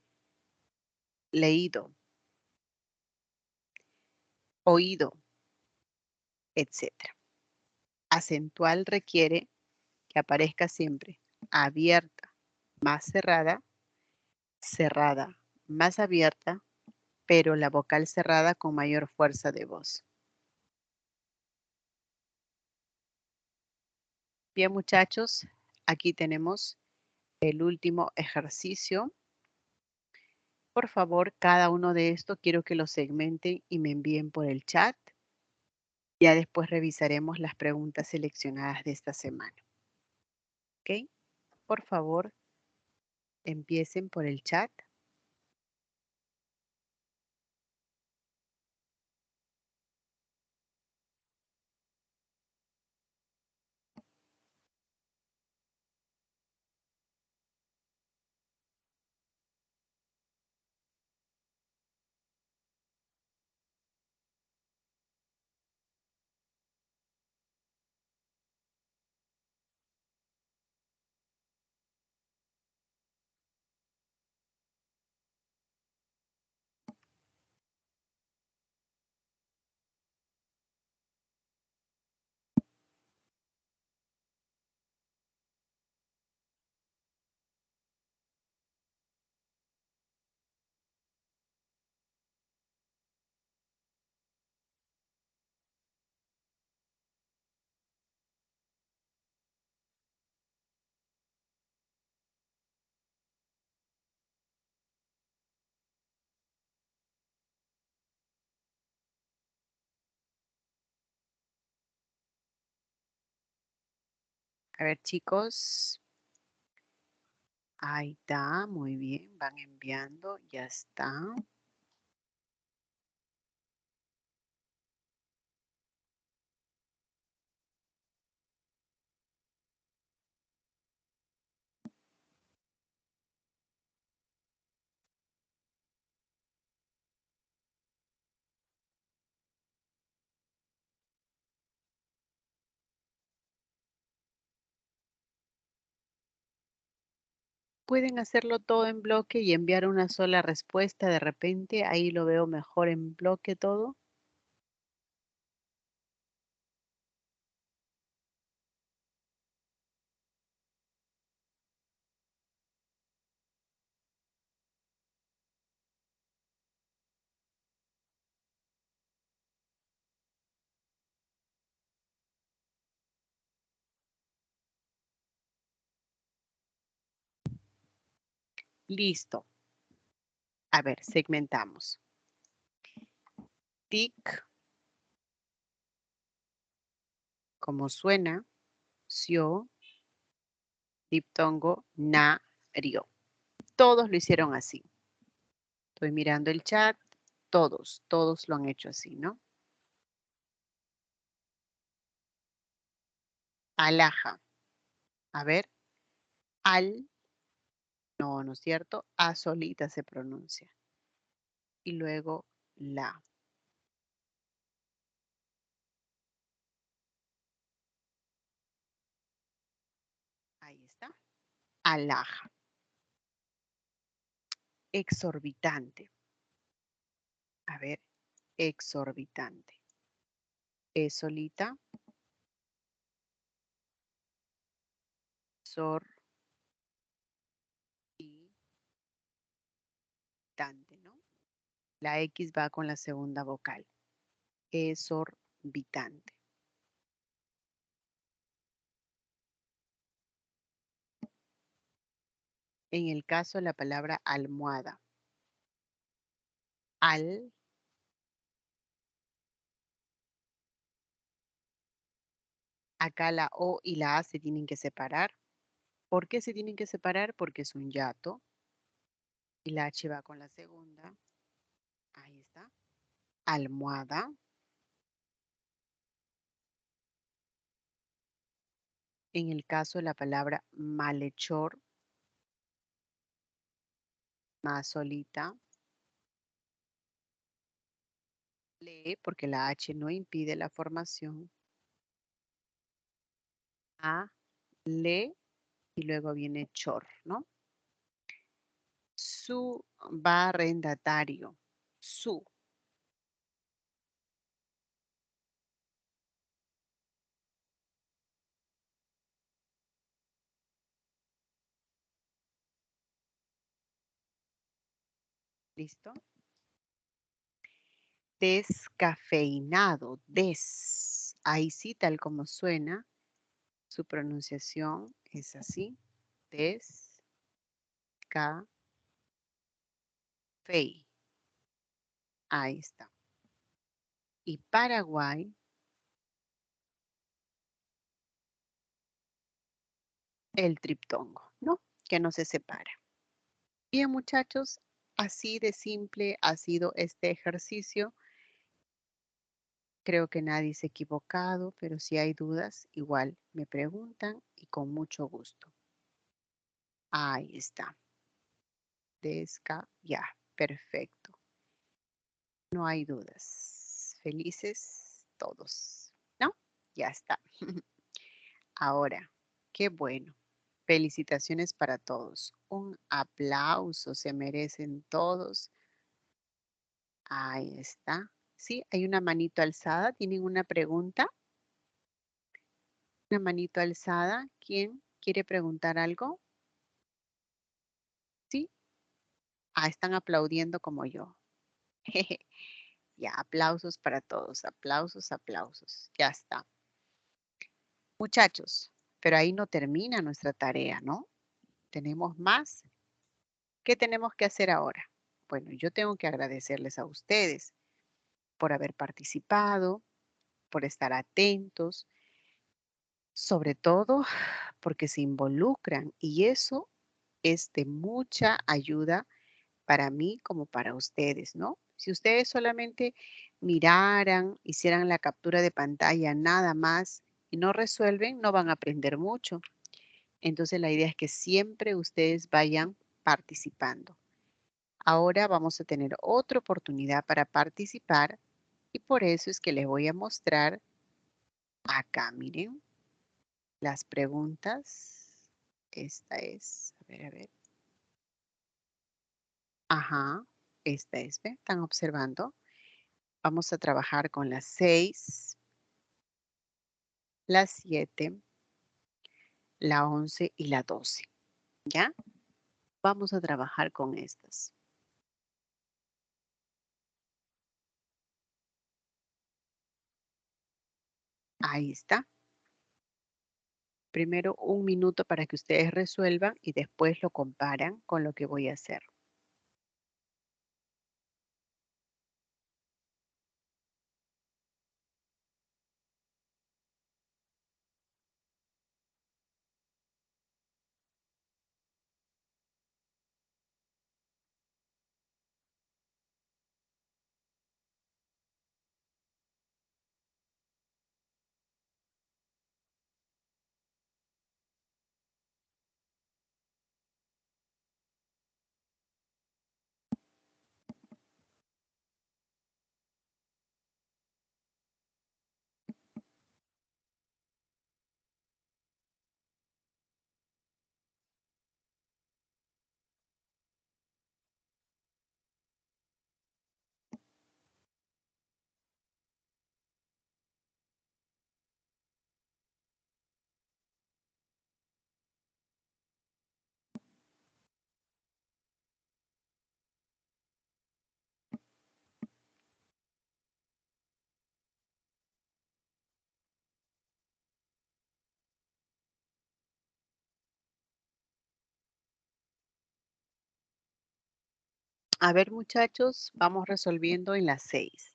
Leído, oído, etc. Acentual requiere que aparezca siempre abierta más cerrada, cerrada más abierta, pero la vocal cerrada con mayor fuerza de voz. Bien, muchachos, aquí tenemos el último ejercicio. Por favor, cada uno de estos quiero que lo segmenten y me envíen por el chat. Ya después revisaremos las preguntas seleccionadas de esta semana. ¿Ok? Por favor, empiecen por el chat. A ver, chicos. Ahí está, muy bien. Van enviando, ya está. Pueden hacerlo todo en bloque y enviar una sola respuesta de repente. Ahí lo veo mejor en bloque todo. Listo. A ver, segmentamos. Tic, como suena, sio, diptongo, na, rio. Todos lo hicieron así. Estoy mirando el chat. Todos lo han hecho así, ¿no? Alhaja. A ver, al, no, ¿no es cierto? A solita se pronuncia. Y luego la. Ahí está. Alhaja. Exorbitante. A ver, exorbitante. E solita. Sor. Y tante, ¿no? La X va con la segunda vocal. Exorbitante. En el caso, la palabra almohada. Al. Acá la O y la A se tienen que separar. ¿Por qué se tienen que separar? Porque es un hiato. Y la H va con la segunda. Ahí está. Almohada. En el caso de la palabra malhechor, más solita. Lee, porque la H no impide la formación. A, le, y luego viene chor, ¿no? Su arrendatario. Su. ¿Listo? Descafeinado. Des. Ahí sí, tal como suena. Su pronunciación es así. Des. Ca. Fei. Ahí está. Y Paraguay, el triptongo, ¿no? Que no se separa. Bien, muchachos, así de simple ha sido este ejercicio. Creo que nadie se ha equivocado, pero si hay dudas, igual me preguntan y con mucho gusto. Ahí está. Ya, perfecto. No hay dudas. Felices todos, ¿no? Ya está. Ahora, qué bueno. Felicitaciones para todos. Un aplauso se merecen todos. Ahí está. Sí, hay una manito alzada. ¿Tienen una pregunta? Una manito alzada. ¿Quién quiere preguntar algo? Sí. Ah, están aplaudiendo como yo. Ya, aplausos para todos. Aplausos, aplausos. Ya está. Muchachos, pero ahí no termina nuestra tarea, ¿no? Tenemos más. ¿Qué tenemos que hacer ahora? Bueno, yo tengo que agradecerles a ustedes por haber participado, por estar atentos, sobre todo porque se involucran y eso es de mucha ayuda para mí como para ustedes, ¿no? Si ustedes solamente miraran, hicieran la captura de pantalla nada más y no resuelven, no van a aprender mucho. Entonces la idea es que siempre ustedes vayan participando. Ahora vamos a tener otra oportunidad para participar y por eso es que les voy a mostrar acá, miren, las preguntas. Esta es, a ver. Ajá, esta es, ¿ven? ¿Están observando? Vamos a trabajar con las 6, la 7, la 11 y la 12, ¿ya? Vamos a trabajar con estas. Ahí está. Primero un minuto para que ustedes resuelvan y después lo comparan con lo que voy a hacer. A ver, muchachos, vamos resolviendo en las 6.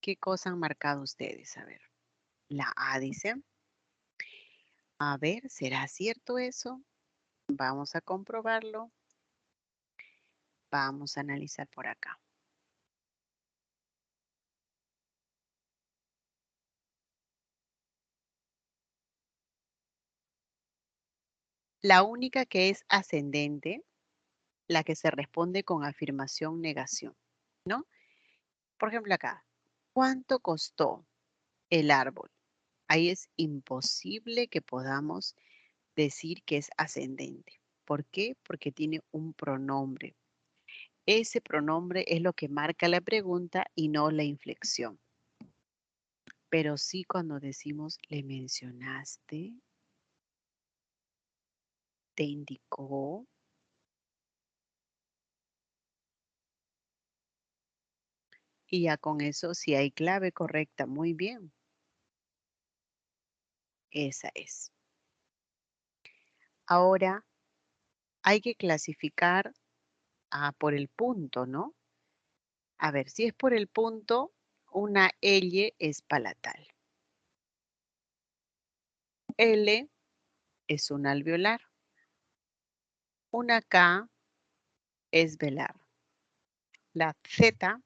¿Qué cosa han marcado ustedes? A ver, la A dice. A ver, ¿será cierto eso? Vamos a comprobarlo. Vamos a analizar por acá. La única que es ascendente, la que se responde con afirmación, negación, ¿no? Por ejemplo acá, ¿cuánto costó el árbol? Ahí es imposible que podamos decir que es ascendente. ¿Por qué? Porque tiene un pronombre. Ese pronombre es lo que marca la pregunta y no la inflexión. Pero sí cuando decimos le mencionaste, te indicó, y ya con eso si hay clave correcta, muy bien. Esa es. Ahora hay que clasificar por el punto, ¿no? A ver, si es por el punto, una L es palatal. L es un alveolar. Una K es velar. La Z,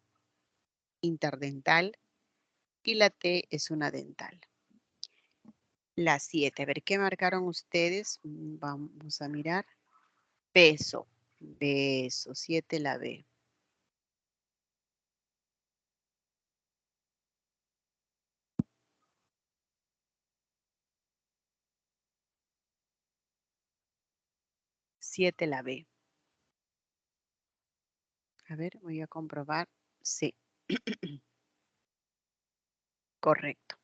interdental, y la T es una dental. La 7, a ver, ¿qué marcaron ustedes? Vamos a mirar. Beso, beso, 7 la B. Siete la B. A ver, voy a comprobar. Sí, correcto.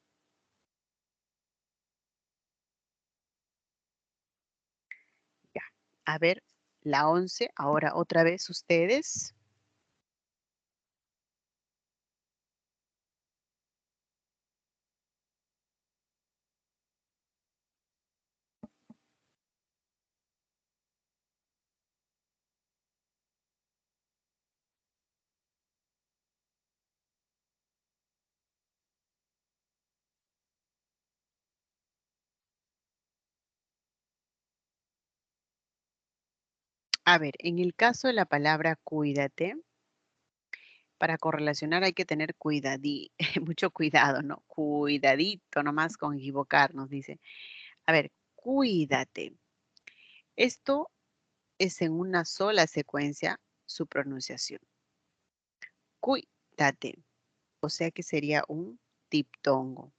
Ya. A ver, la 11, ahora otra vez ustedes. A ver, en el caso de la palabra cuídate, para correlacionar hay que tener mucho cuidado, ¿no? Cuidadito nomás con equivocarnos, dice. A ver, cuídate. Esto es en una sola secuencia su pronunciación. Cuídate. O sea que sería un diptongo.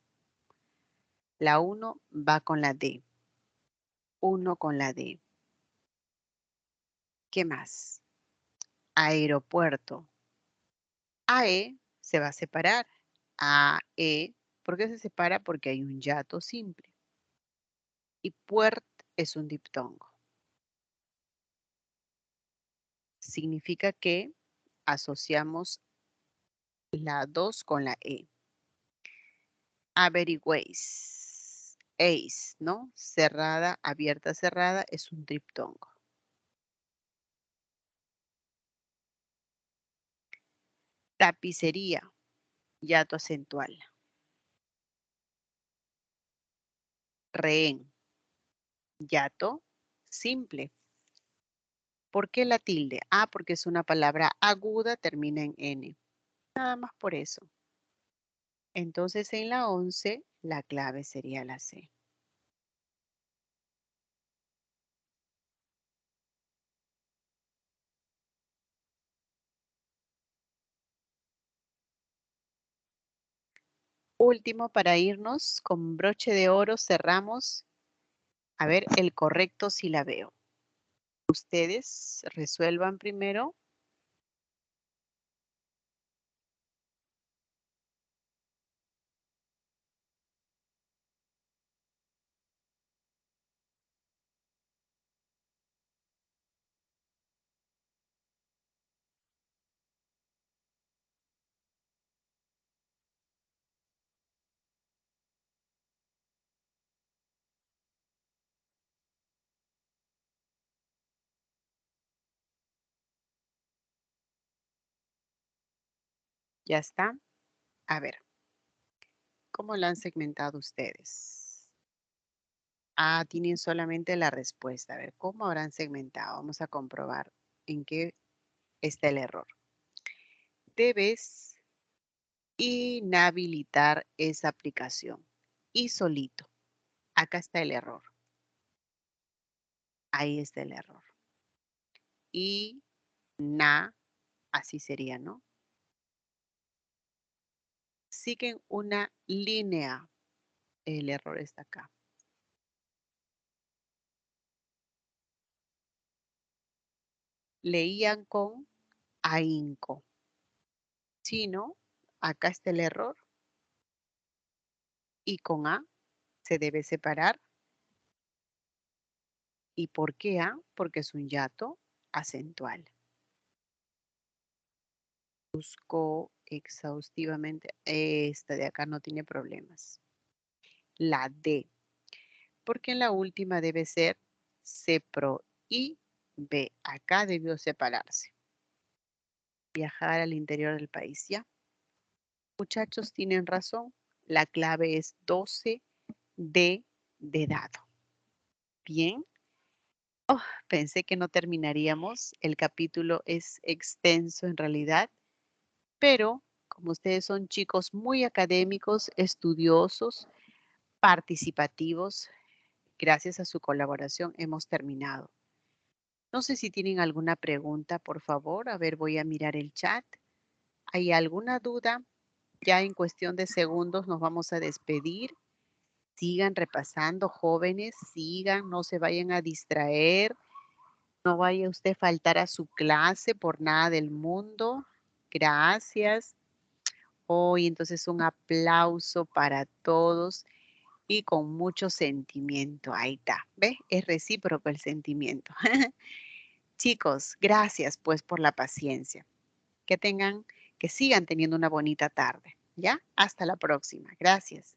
La 1 va con la D. 1 con la D. ¿Qué más? Aeropuerto. AE se va a separar. AE. ¿Por qué se separa? Porque hay un hiato simple. Y puert es un diptongo. Significa que asociamos la 2 con la E. Averigüéis. Eis, ¿no? Cerrada, abierta, cerrada es un diptongo. Tapicería, hiato acentual. Rehén, hiato simple. ¿Por qué la tilde? Ah, porque es una palabra aguda, termina en N. Nada más por eso. Entonces en la 11 la clave sería la C. Último para irnos con broche de oro cerramos. A ver, el correcto silabeo. Ustedes resuelvan primero. Ya está. A ver, ¿cómo lo han segmentado ustedes? Ah, tienen solamente la respuesta. A ver, ¿cómo habrán segmentado? Vamos a comprobar en qué está el error. Debes inhabilitar esa aplicación. Y solito. Acá está el error. Ahí está el error. Y así sería, ¿no? Siguen una línea. El error está acá. Leían con ahínco. Si no, acá está el error. Y con A se debe separar. ¿Y por qué A? Porque es un hiato acentual. Busco exhaustivamente. Esta de acá no tiene problemas. La D. Porque en la última debe ser CEPRO y B. Acá debió separarse. Viajar al interior del país, ¿ya? Muchachos, tienen razón. La clave es 12D de dado. Bien. Oh, pensé que no terminaríamos. El capítulo es extenso en realidad, pero como ustedes son chicos muy académicos, estudiosos, participativos, gracias a su colaboración hemos terminado. No sé si tienen alguna pregunta, por favor. A ver, voy a mirar el chat. ¿Hay alguna duda? Ya en cuestión de segundos nos vamos a despedir. Sigan repasando, jóvenes, sigan, no se vayan a distraer. No vaya usted a faltar a su clase por nada del mundo. Gracias. Hoy entonces un aplauso para todos y con mucho sentimiento. Ahí está. ¿Ves? Es recíproco el sentimiento. Chicos, gracias pues por la paciencia. Que sigan teniendo una bonita tarde. ¿Ya? Hasta la próxima. Gracias.